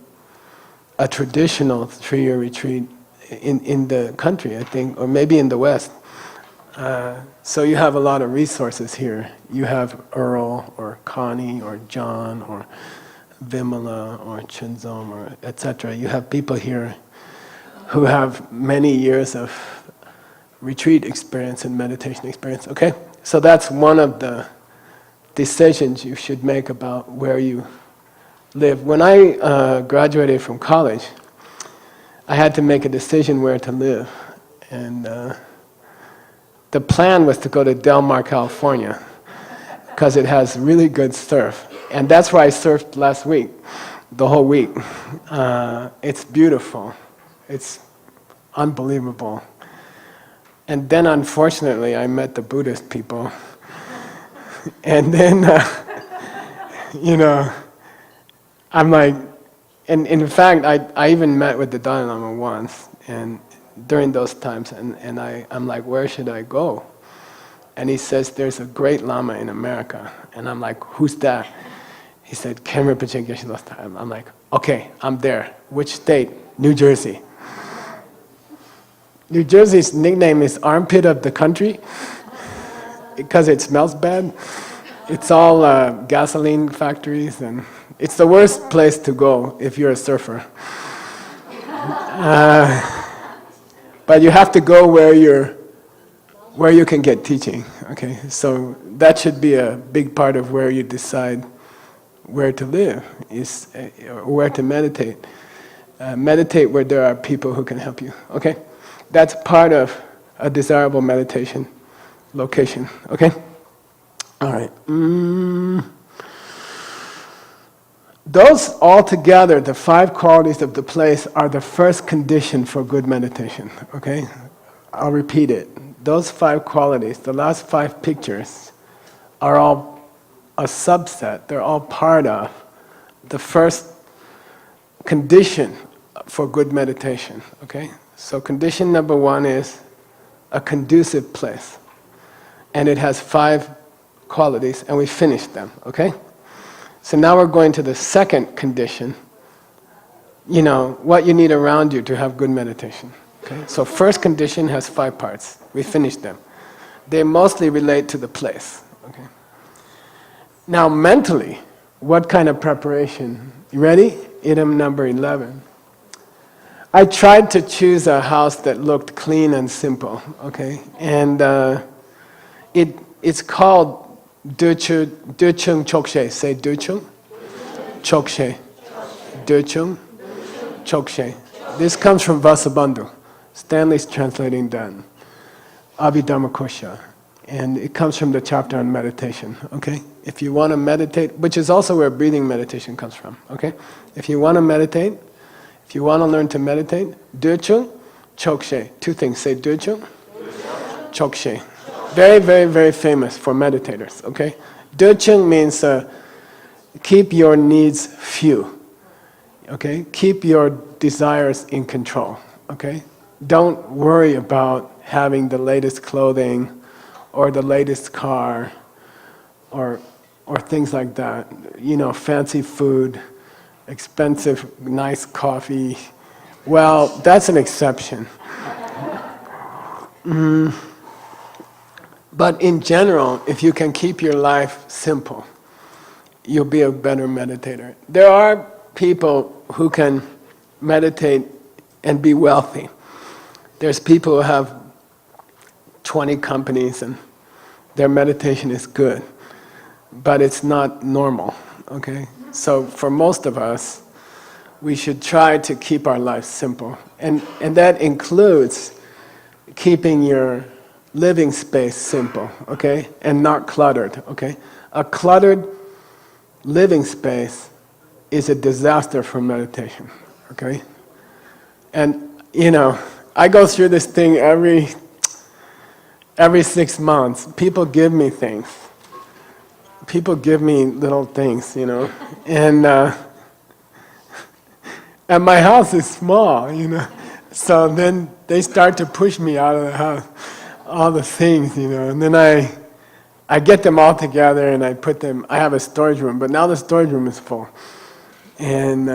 a traditional 3-year retreat in the country, I think, or maybe in the West. So you have a lot of resources here. You have Earl, or Connie, or John, or Vimala, or Chinzom, or etc. You have people here who have many years of retreat experience and meditation experience, okay? So that's one of the decisions you should make about where you live. When I graduated from college, I had to make a decision where to live. And the plan was to go to Del Mar, California, because it has really good surf. And that's where I surfed last week, the whole week. It's beautiful. It's unbelievable. And then unfortunately I met the Buddhist people. And then, I'm like, and in fact, I even met with the Dalai Lama once, and during those times, and I'm like, where should I go? And he says, there's a great Lama in America. And I'm like, who's that? He said, Khenpo Rinpoche Geshe Lostar. I'm like, okay, I'm there. Which state? New Jersey. New Jersey's nickname is armpit of the country because it smells bad. It's all gasoline factories, and it's the worst place to go if you're a surfer. But you have to go where you can get teaching. Okay, so that should be a big part of where you decide where to live, or where to meditate. Meditate where there are people who can help you. Okay, that's part of a desirable meditation location. Okay, all right. Those all together, the 5 qualities of the place, are the first condition for good meditation, okay? I'll repeat it. Those 5 qualities, the last 5 pictures, are all a subset. They're all part of the first condition for good meditation, okay? So condition number 1 is a conducive place. And it has 5 qualities, and we finished them, okay? So now we're going to the second condition, what you need around you to have good meditation. Okay? So first condition has 5 parts. We finished them. They mostly relate to the place. Okay? Now mentally, what kind of preparation? You ready? Item number 11. I tried to choose a house that looked clean and simple, okay? And it's called Duchung Chokshe. Say Duchung. Chokshe. Duchung Chokshe. This comes from Vasubandhu. Stanley's translating that, Abhidharmakosha, and it comes from the chapter on meditation, okay? If you want to meditate, which is also where breathing meditation comes from, okay? If you want to meditate, if you want to learn to meditate, Döchung, Chokshe. Two things, say Döchung, Chokshe. Very, very, very famous for meditators, okay? Döchung means keep your needs few, okay? Keep your desires in control, okay? Don't worry about having the latest clothing or the latest car or things like that. You know, fancy food, expensive, nice coffee. Well, that's an exception. But in general, if you can keep your life simple, you'll be a better meditator. There are people who can meditate and be wealthy. There's people who have 20 companies and their meditation is good, but it's not normal, okay? So for most of us, we should try to keep our lives simple. And that includes keeping your living space simple, okay? And not cluttered, okay? A cluttered living space is a disaster for meditation, okay? And, you know, I go through this thing every 6 months. People give me things. People give me little things, you know. And my house is small, you know. So then they start to push me out of the house, all the things, you know. And then I get them all together and I put them, I have a storage room, but now the storage room is full. And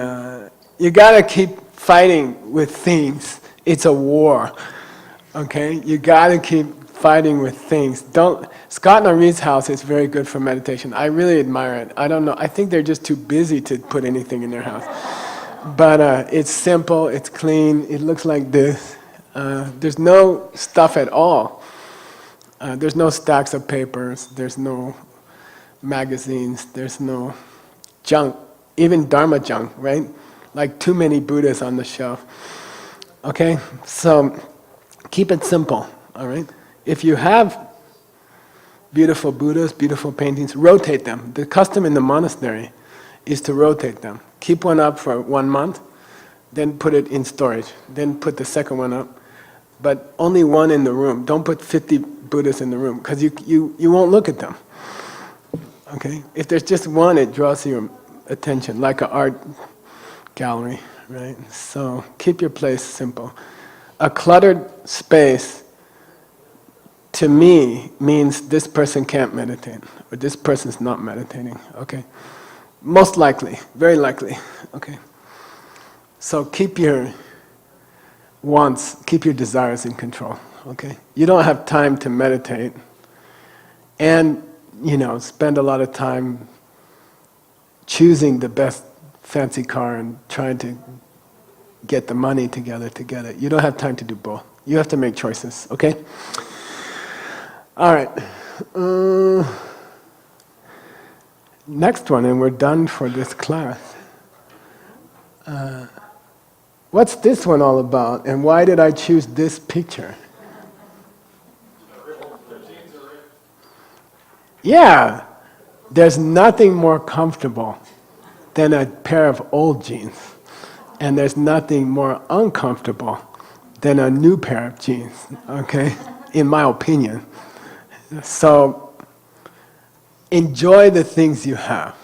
you gotta keep fighting with things. It's a war, okay? You gotta keep fighting with things. Scott and Henri's house is very good for meditation. I really admire it. I don't know, I think they're just too busy to put anything in their house. But it's simple, it's clean, it looks like this. There's no stuff at all. There's no stacks of papers, there's no magazines, there's no junk, even Dharma junk, right? Like too many Buddhas on the shelf. Okay, so keep it simple, all right? If you have beautiful Buddhas, beautiful paintings, rotate them. The custom in the monastery is to rotate them. Keep one up for 1 month, then put it in storage, then put the second one up, but only one in the room. Don't put 50 Buddhas in the room, because you won't look at them, okay? If there's just one, it draws your attention, like an art gallery, right? So keep your place simple. A cluttered space, to me, means this person can't meditate, or this person's not meditating, okay? Most likely, very likely, okay? So keep your wants, keep your desires in control, okay? You don't have time to meditate and, you know, spend a lot of time choosing the best fancy car and trying to get the money together to get it. You don't have time to do both. You have to make choices, okay? All right. Next one, and we're done for this class. What's this one all about, and why did I choose this picture? Yeah, there's nothing more comfortable than a pair of old jeans. And there's nothing more uncomfortable than a new pair of jeans, okay? In my opinion. So, enjoy the things you have,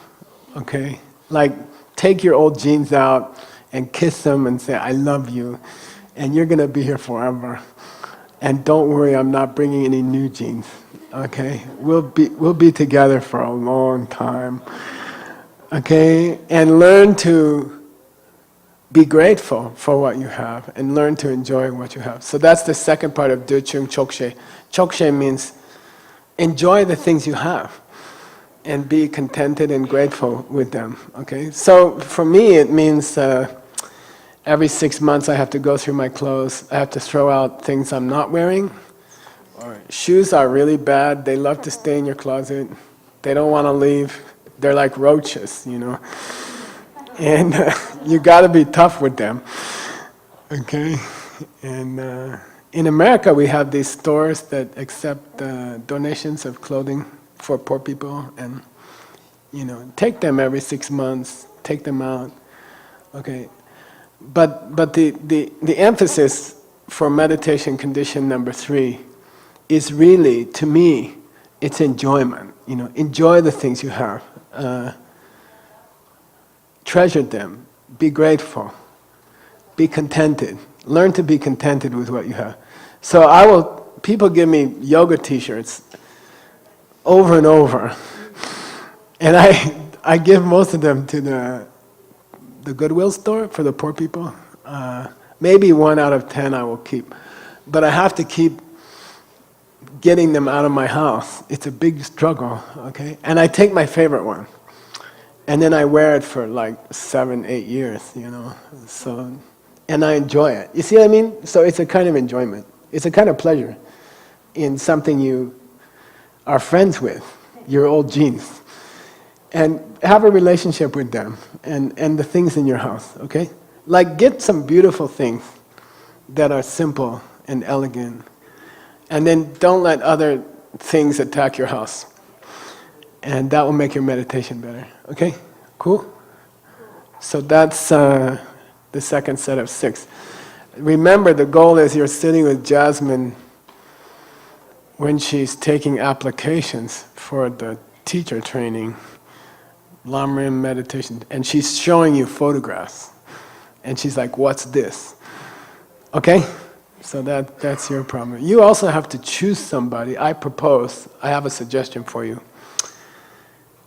okay? Like, take your old jeans out and kiss them and say, I love you, and you're gonna be here forever. And don't worry, I'm not bringing any new jeans, okay? We'll be together for a long time, okay? And learn to be grateful for what you have and learn to enjoy what you have. So that's the second part of Döchung Chokshe. Chokshe means enjoy the things you have and be contented and grateful with them, okay? So for me it means every 6 months I have to go through my clothes. I have to throw out things I'm not wearing. Or shoes are really bad. They love to stay in your closet. They don't want to leave. They're like roaches, you know. And you got to be tough with them, okay? And in America, we have these stores that accept donations of clothing for poor people, and take them every 6 months, take them out. Okay, but the emphasis for meditation condition number 3 is really, to me, it's enjoyment. Enjoy the things you have, treasure them, be grateful, be contented. Learn to be contented with what you have. So people give me yoga t-shirts over and over, and I give most of them to the Goodwill store for the poor people. Maybe 1 out of 10 I will keep, but I have to keep getting them out of my house. It's a big struggle, okay? And I take my favorite one, and then I wear it for like 7-8 years, so. And I enjoy it. You see what I mean? So it's a kind of enjoyment. It's a kind of pleasure in something you are friends with, your old genes. And have a relationship with them and the things in your house, okay? Like, get some beautiful things that are simple and elegant. And then don't let other things attack your house. And that will make your meditation better, okay? Cool? So that's the second set of 6. Remember, the goal is you're sitting with Jasmine when she's taking applications for the teacher training, Lamrim meditation, and she's showing you photographs. And she's like, what's this? Okay? So that's your problem. You also have to choose somebody. I have a suggestion for you.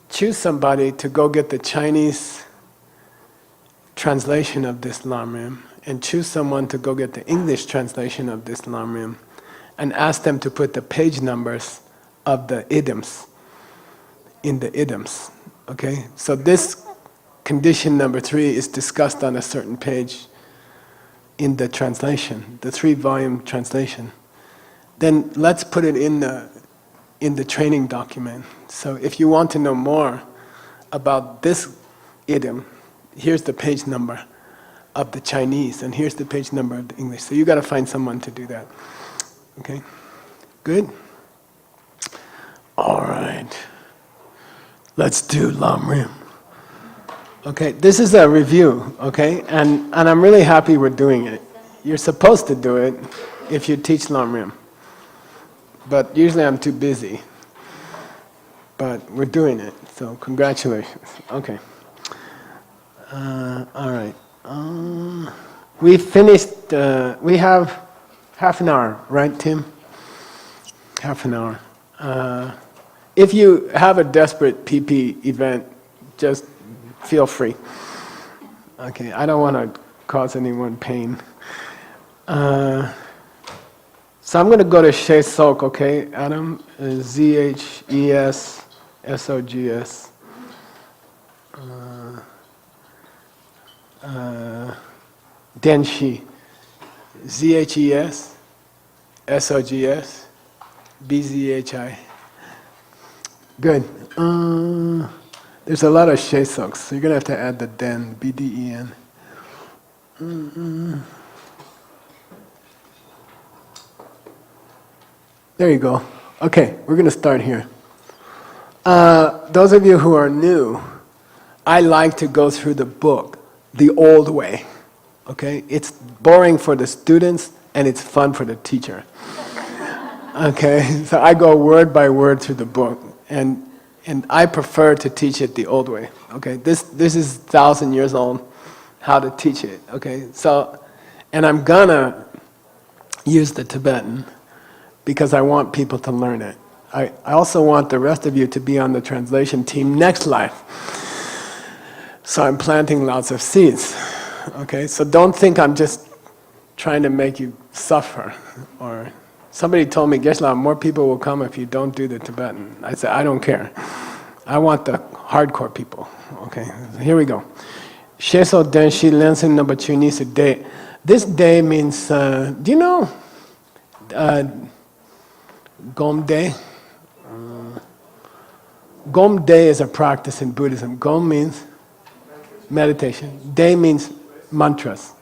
Choose somebody to go get the Chinese translation of this Lamrim, and choose someone to go get the English translation of this Lamrim, and ask them to put the page numbers of the idioms in the idioms. Okay? So this condition number 3 is discussed on a certain page in the translation, the 3-volume translation. Then let's put it in the training document. So if you want to know more about this idiom, here's the page number of the Chinese, and here's the page number of the English. So you got to find someone to do that. Okay? Good? All right. Let's do Lamrim. Okay, this is a review, okay? And I'm really happy we're doing it. You're supposed to do it if you teach Lamrim. But usually I'm too busy. But we're doing it, so congratulations. Okay. All right. We finished, we have half an hour, right, Tim? Half an hour. If you have a desperate PP event, just feel free. Okay, I don't want to cause anyone pain. So I'm going to go to Shesok, okay, Adam? Z-H-E-S-S-O-G-S. Denshi. Z-H-E-S S-O-G-S B-Z-H-I. Good. There's a lot of Shesoks, so you're going to have to add the Den, B-D-E-N. There you go. Okay, we're going to start here. Those of you who are new, I like to go through the book the old way. Okay? It's boring for the students and it's fun for the teacher. Okay? So I go word by word through the book, and I prefer to teach it the old way. Okay? This is 1,000 years old, how to teach it. Okay? So, and I'm gonna use the Tibetan because I want people to learn it. I also want the rest of you to be on the translation team next life. So I'm planting lots of seeds. Okay? So don't think I'm just trying to make you suffer. Or somebody told me, Geshe, more people will come if you don't do the Tibetan. I said, I don't care. I want the hardcore people. Okay, so here we go. Sheso Denshi Lensen number Chunisa Day. This day means, do you know Gom Day? Gom Day is a practice in Buddhism. Gom means meditation. Day means mantras.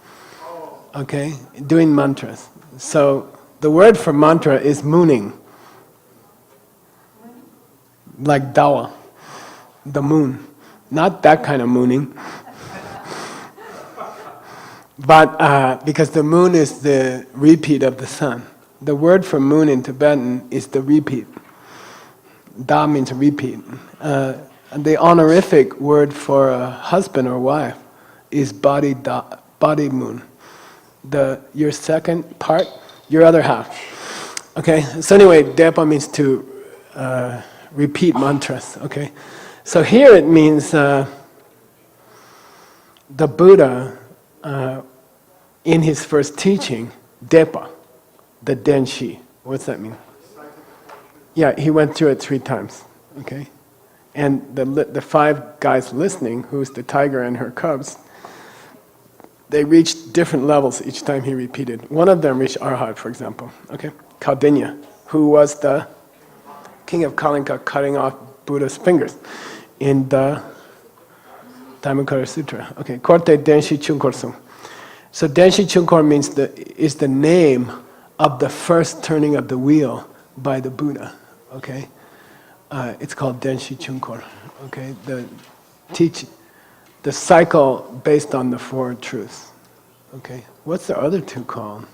okay, doing mantras. So the word for mantra is mooning, like dawa, the moon. Not that kind of mooning. But because the moon is the repeat of the sun. The word for moon in Tibetan is the repeat. Da means repeat. And the honorific word for a husband or wife is body moon. Your second part, your other half. Okay. So anyway, Depa means to repeat mantras. Okay. So here it means the Buddha. In his first teaching, Depa, the Denshi. What's that mean? Yeah, he went through it 3 times. Okay, and the 5 guys listening, who's the tiger and her cubs, they reached different levels each time he repeated. One of them reached Arhat, for example. Okay, Kaudinya, who was the king of Kalinka, cutting off Buddha's fingers in the Dhammapada Sutra. Okay, Korte Denshi Chunkorsum. So Denshi Chunkor is the name of the first turning of the wheel by the Buddha. Okay, it's called Denshi Chunkor. Okay, the cycle based on the 4 truths. Okay, what's the other 2 called?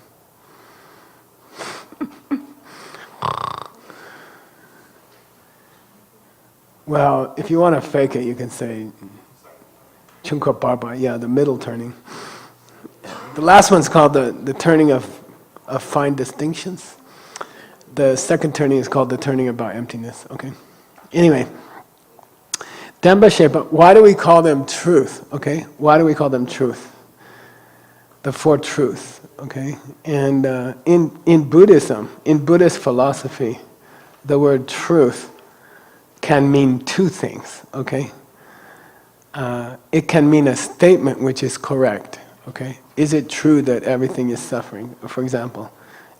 Well, if you want to fake it, you can say Chunkor Barba. Yeah, the middle turning. The last one's called the turning of fine distinctions. The second turning is called the turning about emptiness. Okay. Anyway, Dambashe, but why do we call them truth? Okay. Why do we call them truth? The 4 truths. Okay. And in Buddhism, in Buddhist philosophy, the word truth can mean 2 things. Okay. It can mean a statement which is correct. Okay, is it true that everything is suffering, for example?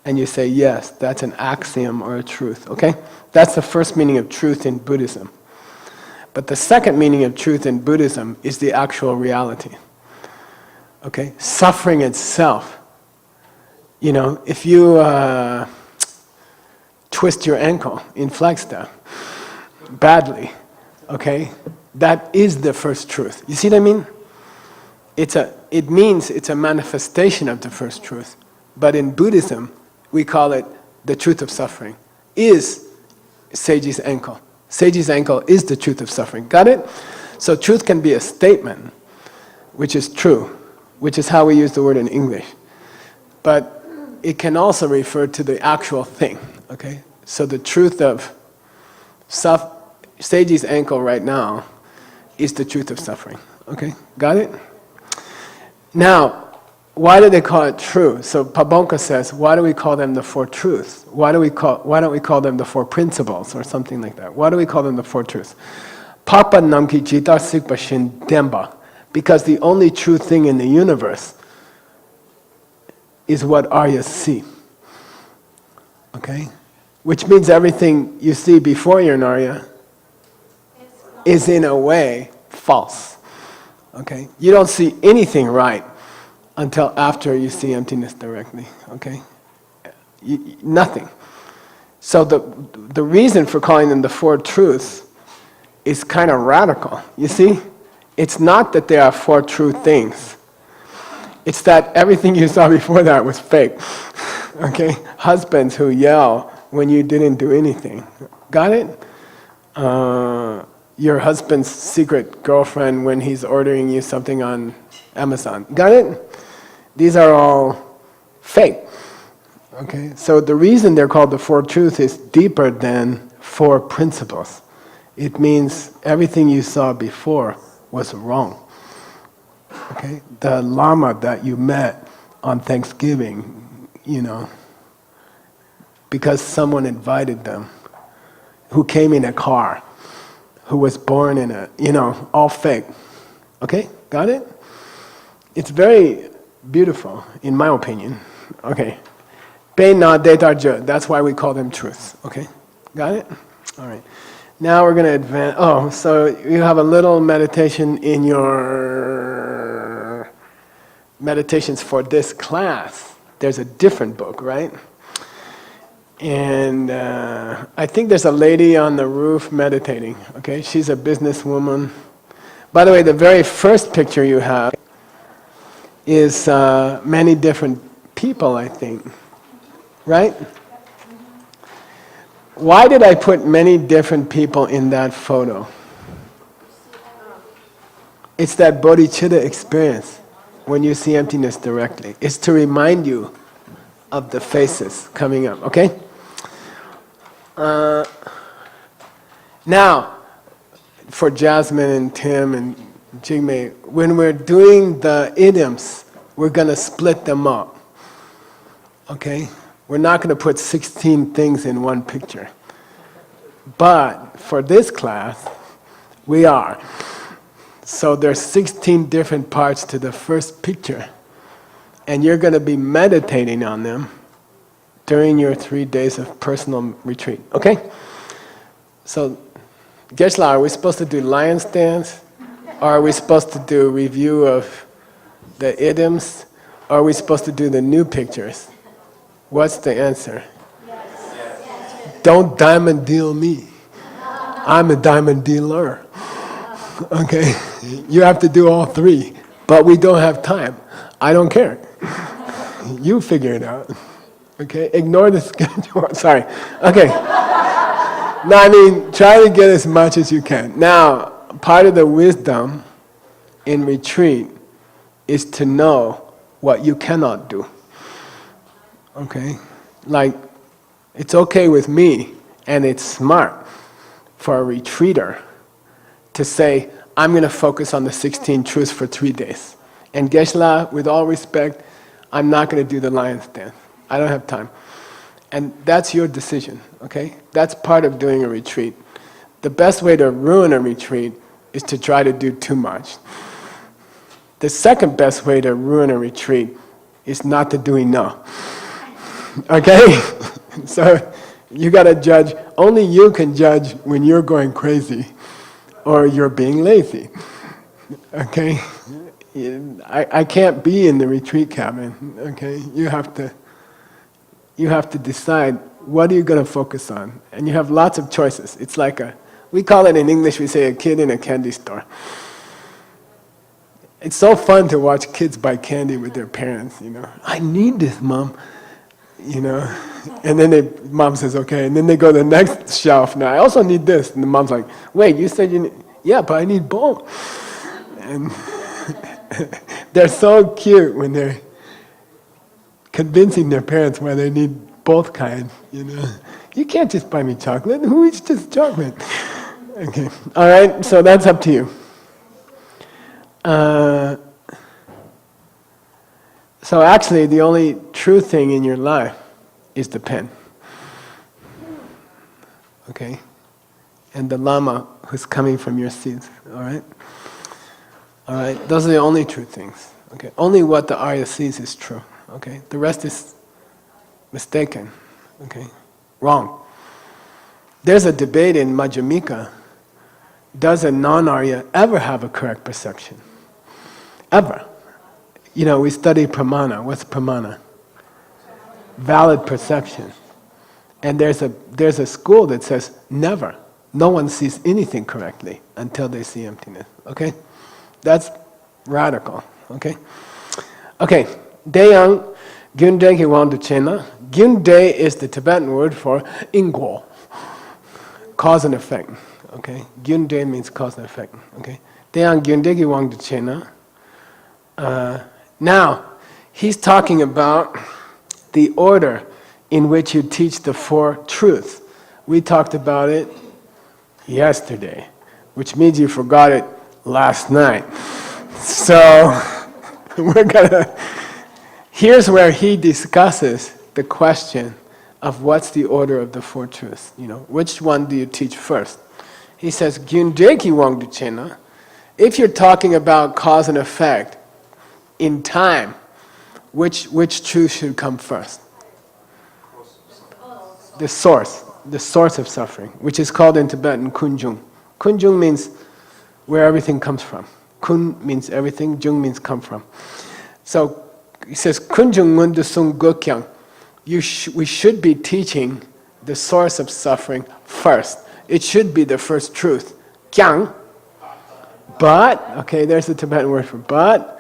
And you say, yes, that's an axiom or a truth, okay? That's the first meaning of truth in Buddhism. But the second meaning of truth in Buddhism is the actual reality. Okay, suffering itself. You know, if you twist your ankle in Flagstaff badly, okay, that is the first truth. You see what I mean? It means it's a manifestation of the first truth. But in Buddhism, we call it the truth of suffering. Is Seiji's ankle. Seiji's ankle is the truth of suffering. Got it? So truth can be a statement, which is true, which is how we use the word in English. But it can also refer to the actual thing. Okay? So the truth of Seiji's ankle right now is the truth of suffering. Okay? Got it? Now, why do they call it true? So Pabonka says, why do we call them the 4 truths? Why don't we call them the 4 principles or something like that? Why do we call them the 4 truths? Papa namki jita sikpa shin demba. Because the only true thing in the universe is what Aryas see. Okay? Which means everything you see before you're an Arya is in a way false. Okay? You don't see anything right until after you see emptiness directly. Okay? Nothing. So the reason for calling them the 4 truths is kind of radical. You see? It's not that there are 4 true things. It's that everything you saw before that was fake. Okay? Husbands who yell when you didn't do anything. Got it? Your husband's secret girlfriend when he's ordering you something on Amazon. Got it? These are all fake. Okay? So the reason they're called the 4 truths is deeper than 4 principles. It means everything you saw before was wrong. Okay? The Lama that you met on Thanksgiving, you know, because someone invited them, who came in a car, who was born in a, you know, all fake. Okay? Got it? It's very beautiful, in my opinion. Okay. Beina detarja, that's why we call them truths. Okay? Got it? All right. Now we're going to advance. Oh, so you have a little meditation in your meditations for this class, there's a different book, right? And I think there's a lady on the roof meditating, okay? She's a businesswoman. By the way, the very first picture you have is many different people, I think, right? Why did I put many different people in that photo? It's that bodhicitta experience when you see emptiness directly. It's to remind you of the faces coming up, okay? Now, for Jasmine and Tim and Jigme, when we're doing the idioms, we're going to split them up, okay? We're not going to put 16 things in one picture. But for this class, we are. So there's 16 different parts to the first picture. And you're going to be meditating on them during your 3 days of personal retreat, okay? So, Geshe, are we supposed to do lion stance? Or are we supposed to do review of the idioms? Or are we supposed to do the new pictures? What's the answer? Yes. Don't diamond deal me. I'm a diamond dealer. Okay? You have to do all three. But we don't have time. I don't care. You figure it out. Okay? Ignore the schedule. Sorry. Okay. No, I mean, try to get as much as you can. Now, part of the wisdom in retreat is to know what you cannot do. Okay? Like, it's okay with me, and it's smart for a retreater to say, I'm going to focus on the 16 truths for 3 days. And Geshe, with all respect, I'm not going to do the lion stance. I don't have time. And that's your decision, okay? That's part of doing a retreat. The best way to ruin a retreat is to try to do too much. The second best way to ruin a retreat is not to do enough. Okay? So you got to judge. Only you can judge when you're going crazy or you're being lazy. Okay? I can't be in the retreat cabin. Okay? You have to decide what are you going to focus on. And you have lots of choices. It's like we call it in English, we say a kid in a candy store. It's so fun to watch kids buy candy with their parents, you know. I need this, Mom. You know, and then Mom says, okay, and then they go to the next shelf. Now, I also need this. And the mom's like, wait, you said you need, yeah, but I need both. And they're so cute when they're convincing their parents why they need both kinds, you know. You can't just buy me chocolate. Who eats just chocolate? Okay, all right, so that's up to you. So actually, the only true thing in your life is the pen. Okay? And the Lama who's coming from your seeds, all right? All right, those are the only true things. Okay, only what the Arya sees is true. Okay, the rest is mistaken. Okay, wrong. There's a debate in Madhyamika. Does a non-Arya ever have a correct perception? Ever. You know, we study pramana. What's pramana? Valid perception. And there's a school that says never. No one sees anything correctly until they see emptiness. Okay? That's radical. Okay? Okay. Deyang Gyunde Kiwang Duchena. Gyunde is the Tibetan word for ingwo. Cause and effect. Okay? Gyunde means cause and effect. Okay? Deyang Gyunde Kiwang Duchena. Now, he's talking about the order in which you teach the four truths. We talked about it yesterday, which means you forgot it last night. So, here's where he discusses the question of what's the order of the four truths. You know, which one do you teach first? He says, Gyundeki Wang Duchena. If you're talking about cause and effect, in time, which truth should come first? The source of suffering, which is called in Tibetan kunjung. Kunjung means where everything comes from. Kun means everything, jung means come from. So he says, Kunjung Mundu Sung Gukyang. We should be teaching the source of suffering first. It should be the first truth. Kyang. But, okay, there's the Tibetan word for but.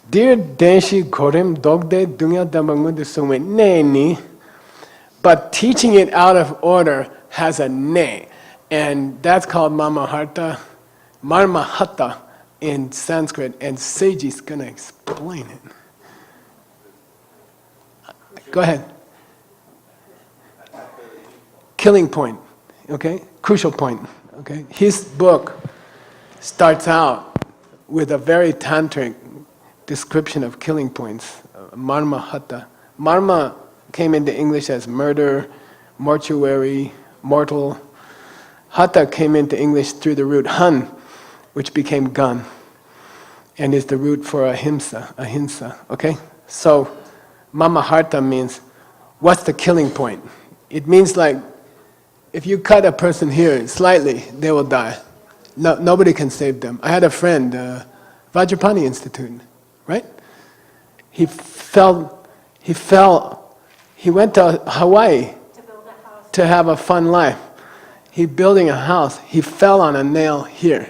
Dear Denshi Korim Dogde Dunya Dambangundu Sungwe Ne Ni. But teaching it out of order has a ne. And that's called Marmahatha in Sanskrit. And Seiji's going to explain it. Go ahead. Killing point, okay? Crucial point, okay? His book starts out with a very tantric description of killing points, Marmahatha. Marma came into English as murder, mortuary, mortal. Hatha came into English through the root han, which became gun, and is the root for ahimsa, okay? So, Mamaharta means, what's the killing point? It means like, if you cut a person here slightly, they will die. No, nobody can save them. I had a friend, Vajrapani Institute, right? He went to Hawaii to have a fun life. He building a house, he fell on a nail here,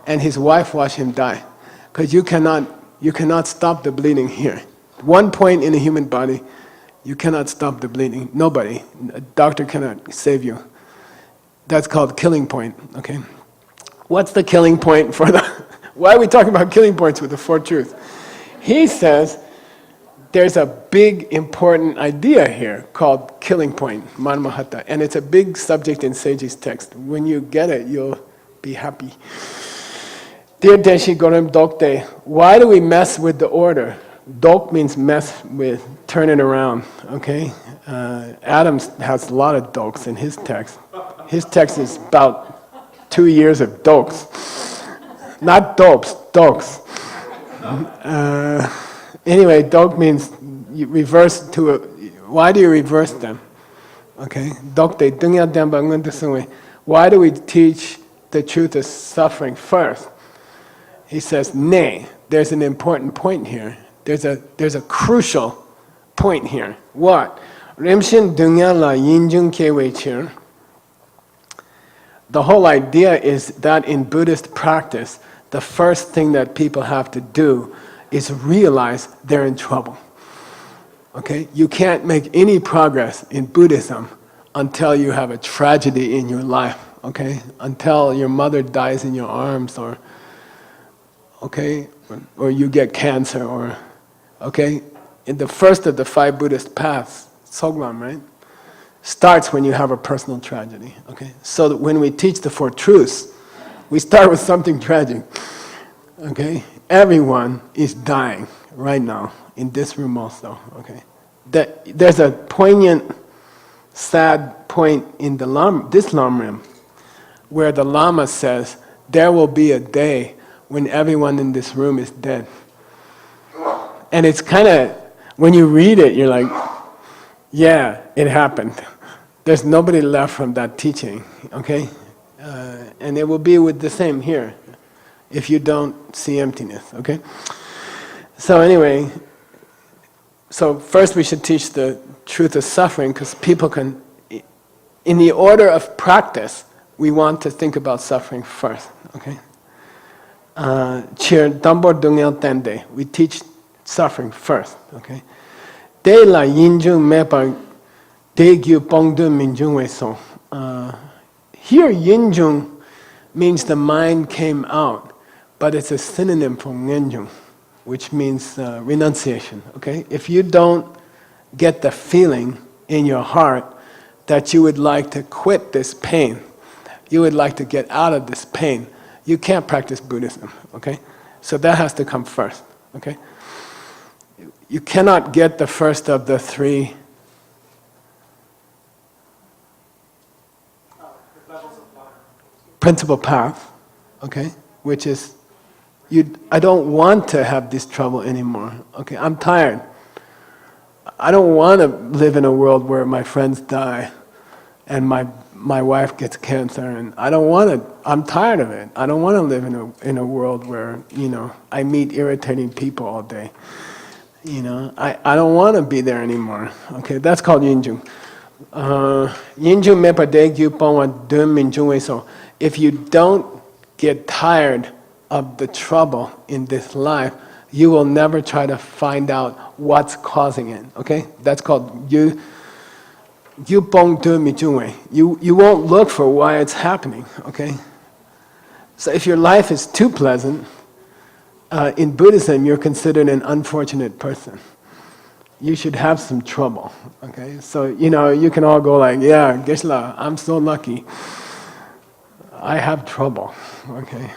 and his wife watched him die. Because you cannot stop the bleeding here. One point in a human body, you cannot stop the bleeding. Nobody. A doctor cannot save you. That's called killing point, okay? What's the killing point for the... Why are we talking about killing points with the Four Truths? He says there's a big important idea here called killing point, Manmahatha, and it's a big subject in Seiji's text. When you get it, you'll be happy. Dear Denshi Gorem Dokte, why do we mess with the order? Dok means mess with, turn it around, okay? Adams has a lot of dokes in his text. His text is about 2 years of dokes. Not dopes, dokes. Anyway, dok means you reverse to a, why do you reverse them? Okay? Dokte, dunya demba nguntasungwe. Why do we teach the truth of suffering first? He says, nay, there's an important point here. There's a crucial point here. What? Rimshin dunya la yinjung kewechir. The whole idea is that in Buddhist practice, the first thing that people have to do is realize they're in trouble. Okay? You can't make any progress in Buddhism until you have a tragedy in your life. Okay? Until your mother dies in your arms, or okay, or you get cancer, or okay, in the first of the 5 Buddhist paths, Soglam, right, starts when you have a personal tragedy. Okay, so that when we teach the Four Truths, we start with something tragic. Okay, everyone is dying right now in this room also. Okay, there's a poignant, sad point in the this Lamrim where the Lama says there will be a day when everyone in this room is dead. And it's kind of, when you read it, you're like, yeah, it happened. There's nobody left from that teaching, okay? And it will be with the same here, if you don't see emptiness, okay? So anyway, so first we should teach the truth of suffering, because people can, in the order of practice, we want to think about suffering first, okay? We teach suffering first, okay? De la yinjung mepa de gyu pongdu minjung we so. Here yinjung means the mind came out, but it's a synonym for ngenjung, which means renunciation, okay? If you don't get the feeling in your heart that you would like to quit this pain, you would like to get out of this pain, you can't practice Buddhism, okay? So that has to come first, okay? You cannot get the first of the 3 principal path, okay? Which is, I don't want to have this trouble anymore, okay? I'm tired. I don't want to live in a world where my friends die and my wife gets cancer, and I don't want to, I'm tired of it. I don't want to live in a world where, I meet irritating people all day. I don't want to be there anymore. Okay, that's called Yinjung. Yinjung mepa de gyu pongwa dun minjung we so. If you don't get tired of the trouble in this life, you will never try to find out what's causing it. Okay, that's called you pong dun minjung we. You won't look for why it's happening. Okay, so if your life is too pleasant, in Buddhism, you're considered an unfortunate person. You should have some trouble, okay? So, you can all go like, yeah, Geshe, I'm so lucky. I have trouble, okay?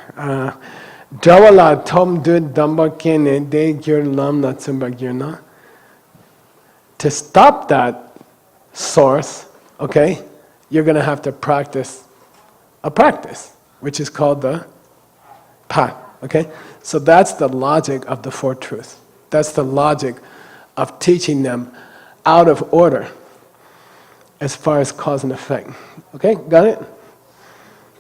Drawala tom dud damba kene de gyur lam na tsumba gyurna. To stop that source, okay, you're going to have to practice a practice, which is called the path, okay? So that's the logic of the Four Truths. That's the logic of teaching them out of order as far as cause and effect. Okay, got it?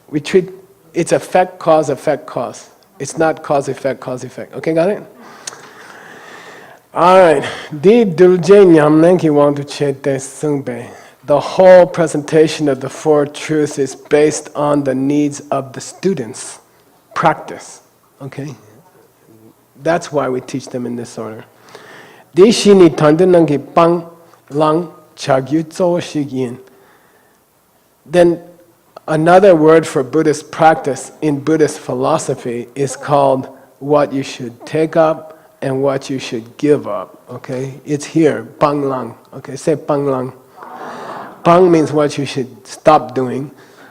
We treat, it's effect, cause, effect, cause. It's not cause, effect, cause, effect. Okay, got it? Alright. The whole presentation of the Four Truths is based on the needs of the students. Practice. Okay? That's why we teach them in this order. Then another word for Buddhist practice in Buddhist philosophy is called what you should take up and what you should give up. Okay, it's here, bang lang. Okay, say bang lang. Bang means what you should stop doing.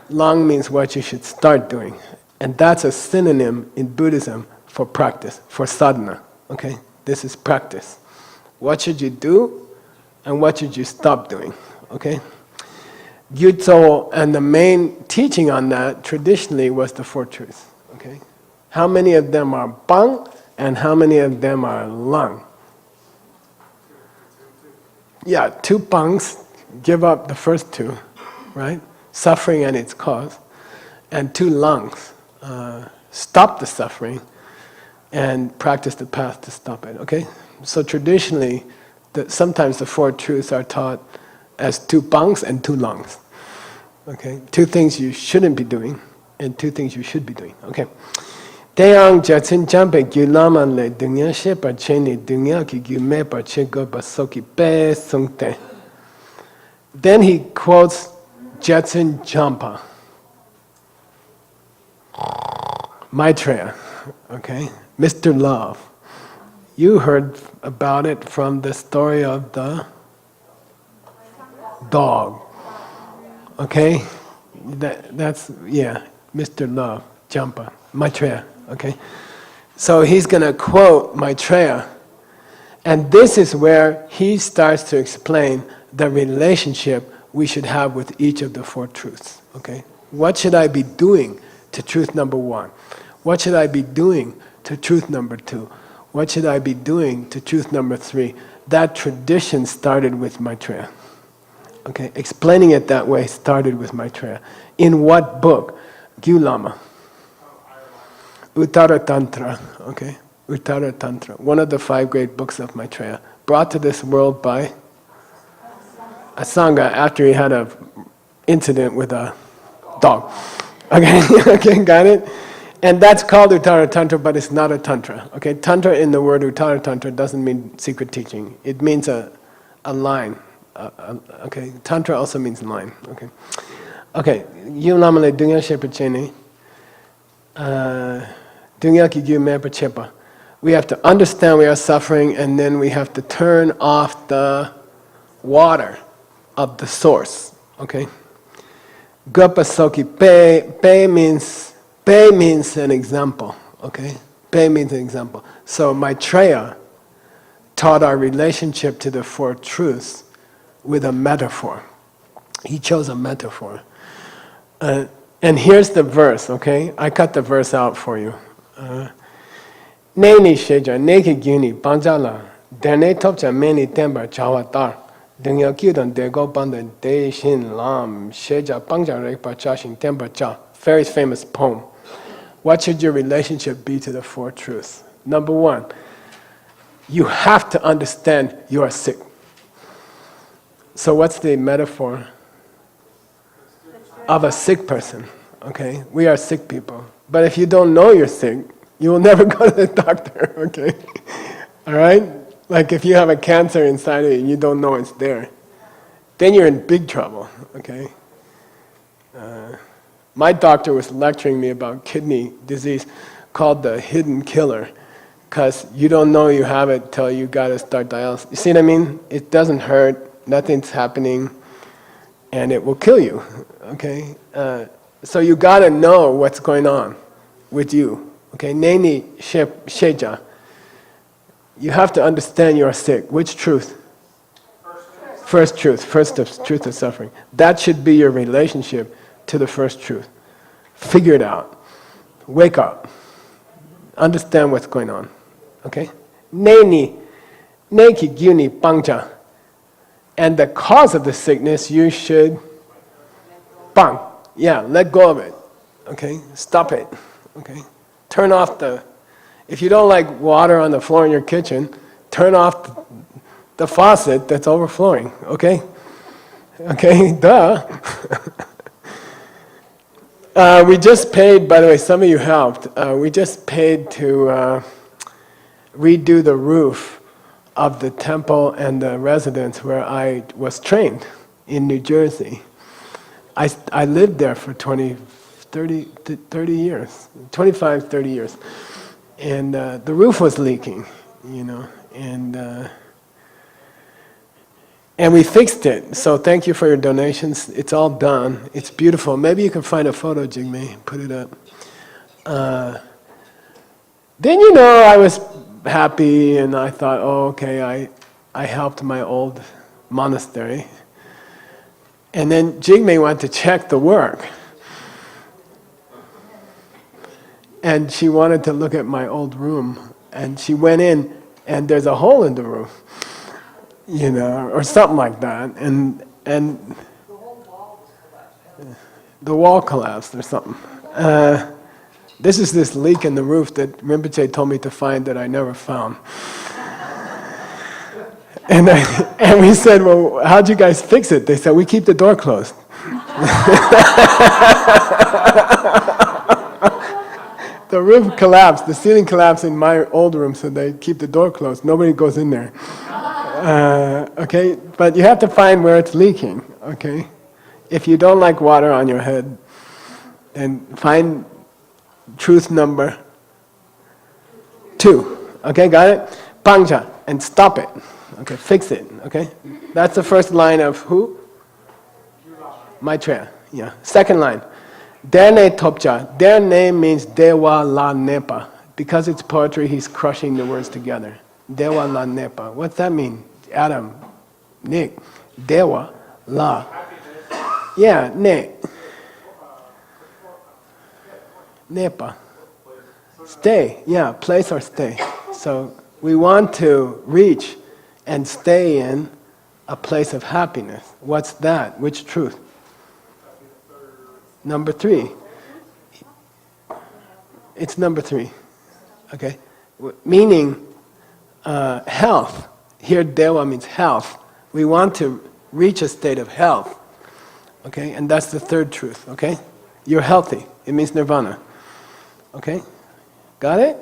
Lang means what you should start doing, and that's a synonym in Buddhism for practice, for sadhana. Okay, this is practice. What should you do, and what should you stop doing? Okay? Gyutso, and the main teaching on that traditionally was the Four Truths. Okay? How many of them are bang, and how many of them are lang? Yeah, 2 bangs, give up the first 2, right? Suffering and its cause. And 2 langs, stop the suffering and practice the path to stop it. Okay? So traditionally, sometimes the Four Truths are taught as 2 bangs and 2 langs. Okay, 2 things you shouldn't be doing and 2 things you should be doing. Okay. Then he quotes Jetsun Jampa, Maitreya. Okay, Mr. Love. You heard about it from the story of the dog. Okay? That's Mr. Love, Jampa, Maitreya. Okay? So he's going to quote Maitreya. And this is where he starts to explain the relationship we should have with each of the Four Truths. Okay? What should I be doing to truth number 1? What should I be doing to truth number 2? What should I be doing to truth number 3? That tradition started with Maitreya. Okay, explaining it that way started with Maitreya. In what book? Gyu Lama. Uttara Tantra. Okay, Uttara Tantra. One of the 5 great books of Maitreya. Brought to this world by a Sangha after he had an incident with a dog. Okay, okay, got it? And that's called Uttara Tantra, but it's not a Tantra. Okay, Tantra in the word Uttara Tantra doesn't mean secret teaching. It means a line. Okay, Tantra also means line. Okay, okay. Yum lamale dunya shepa chene. Dunya ki gyu mepa chepa. We have to understand we are suffering, and then we have to turn off the water of the source. Okay. Gopa soki pe means an example. Okay, pe means an example. So Maitreya taught our relationship to the Four Truths with a metaphor. He chose a metaphor. And here's the verse, okay? I cut the verse out for you. Neni sheja, neki gyuni, panjala, dene topcha meni temba chawatar, dunya kyudan dego bandan de shin lam, sheja pangja rekpa chashin temba cha. Very famous poem. What should your relationship be to the Four Truths? Number 1, You have to understand you are sick. So what's the metaphor of a sick person? Okay, we are sick people. But if you don't know you're sick, you will never go to the doctor, okay? All right? Like if you have a cancer inside of you and you don't know it's there, then you're in big trouble, okay? My doctor was lecturing me about kidney disease called the hidden killer, because you don't know you have it till you gotta start dialysis. You see what I mean? It doesn't hurt, nothing's happening, and it will kill you, okay? So you gotta know what's going on with you, okay? Neni sheja. You have to understand you are sick. Which truth? First truth, first truth of suffering. That should be your relationship to the first truth. Figure it out. Wake up. Understand what's going on. Okay? Neki gyuni pangcha. And the cause of the sickness, you should bang. Yeah, let go of it. Okay? Stop it. Okay? Turn off if you don't like water on the floor in your kitchen, turn off the faucet that's overflowing. Okay? Okay, duh. We just paid, by the way, some of you helped, we just paid to redo the roof of the temple and the residence where I was trained in New Jersey. I lived there for 30 years, 25, 30 years. And the roof was leaking, and we fixed it. So thank you for your donations. It's all done. It's beautiful. Maybe you can find a photo, Jigme, put it up. Then I was happy and I thought, oh, okay, I helped my old monastery. And then Jigme went to check the work. And she wanted to look at my old room. And she went in and there's a hole in the roof. Or something like that, and the wall collapsed or something. This is this leak in the roof that Rinpoche told me to find that I never found. And we said, well, how'd you guys fix it? They said, we keep the door closed. The roof collapsed, the ceiling collapsed in my old room, so they keep the door closed. Nobody goes in there. Okay, but you have to find where it's leaking, okay? If you don't like water on your head, then find truth number 2. Okay, got it? Pangcha, and stop it. Okay, fix it, okay? That's the first line of who? Maitreya, yeah. Second line, Derne Topcha. Their name means Dewa La Nepa. Because it's poetry, he's crushing the words together. Dewa La Nepa. What's that mean? Adam, Nick, Dewa La. Yeah, Ne. Nepa. Stay, yeah, place or stay. So we want to reach and stay in a place of happiness. What's that? Which truth? Number 3. It's number 3. Okay? Meaning health. Here Dewa means health. We want to reach a state of health. Okay? And that's the third truth. Okay? You're healthy. It means nirvana. Okay? Got it?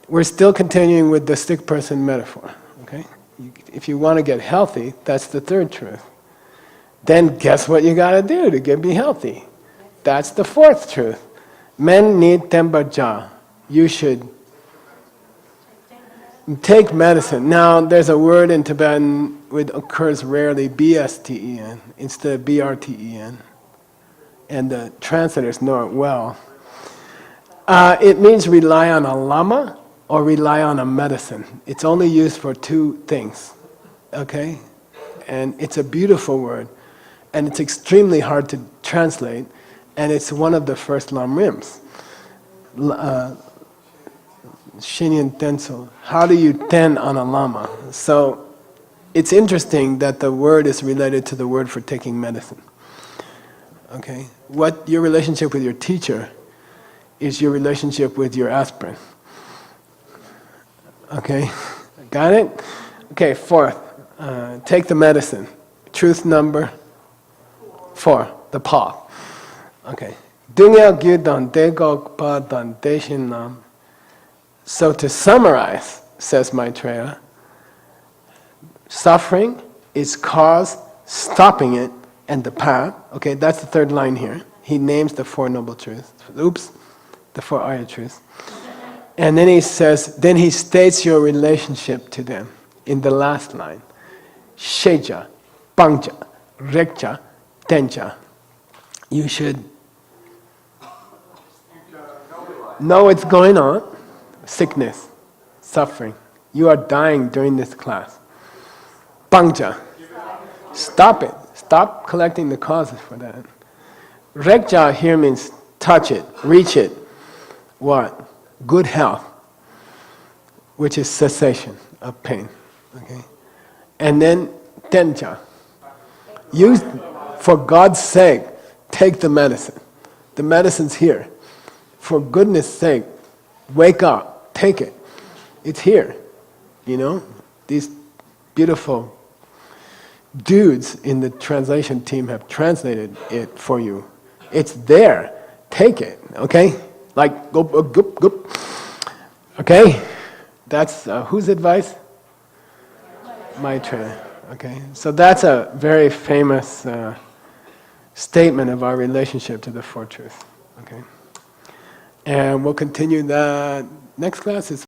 We're still continuing with the sick person metaphor. Okay? If you want to get healthy, that's the third truth. Then guess what you gotta do to be healthy? That's the fourth truth. Men need tembaja. You should take medicine. Now, there's a word in Tibetan which occurs rarely, bsten, instead of brten. And the translators know it well. It means rely on a lama or rely on a medicine. It's only used for 2 things. Okay? And it's a beautiful word. And it's extremely hard to translate. And it's one of the first lam rims. Shinyan Tenso. How do you ten on a lama? So it's interesting that the word is related to the word for taking medicine. Okay? What your relationship with your teacher is your relationship with your aspirin. Okay? Got it? Okay, fourth. Take the medicine. Truth number 4, the path. Okay. Dungya gyudan degok pa dan deshin nam. So to summarize, says Maitreya, suffering is cause, stopping it, and the path. Okay, that's the third line here. He names the 4 noble truths. Oops, the 4 Arya truths. And then he says, then he states your relationship to them in the last line. Sheja, Pangja, Rekja, Tenja. You should know what's going on. Sickness, suffering. You are dying during this class. Pangja. Stop it. Stop collecting the causes for that. Rekja here means touch it, reach it. What? Good health, which is cessation of pain. Okay? And then tenja. Use, for God's sake, take the medicine. The medicine's here. For goodness sake, wake up, take it. It's here. You know? These beautiful dudes in the translation team have translated it for you. It's there. Take it. Okay? Like, go, go, go, go. Okay? That's whose advice? Maitreya. Okay? So that's a very famous statement of our relationship to the 4 truths. Okay? And we'll continue that next class. Is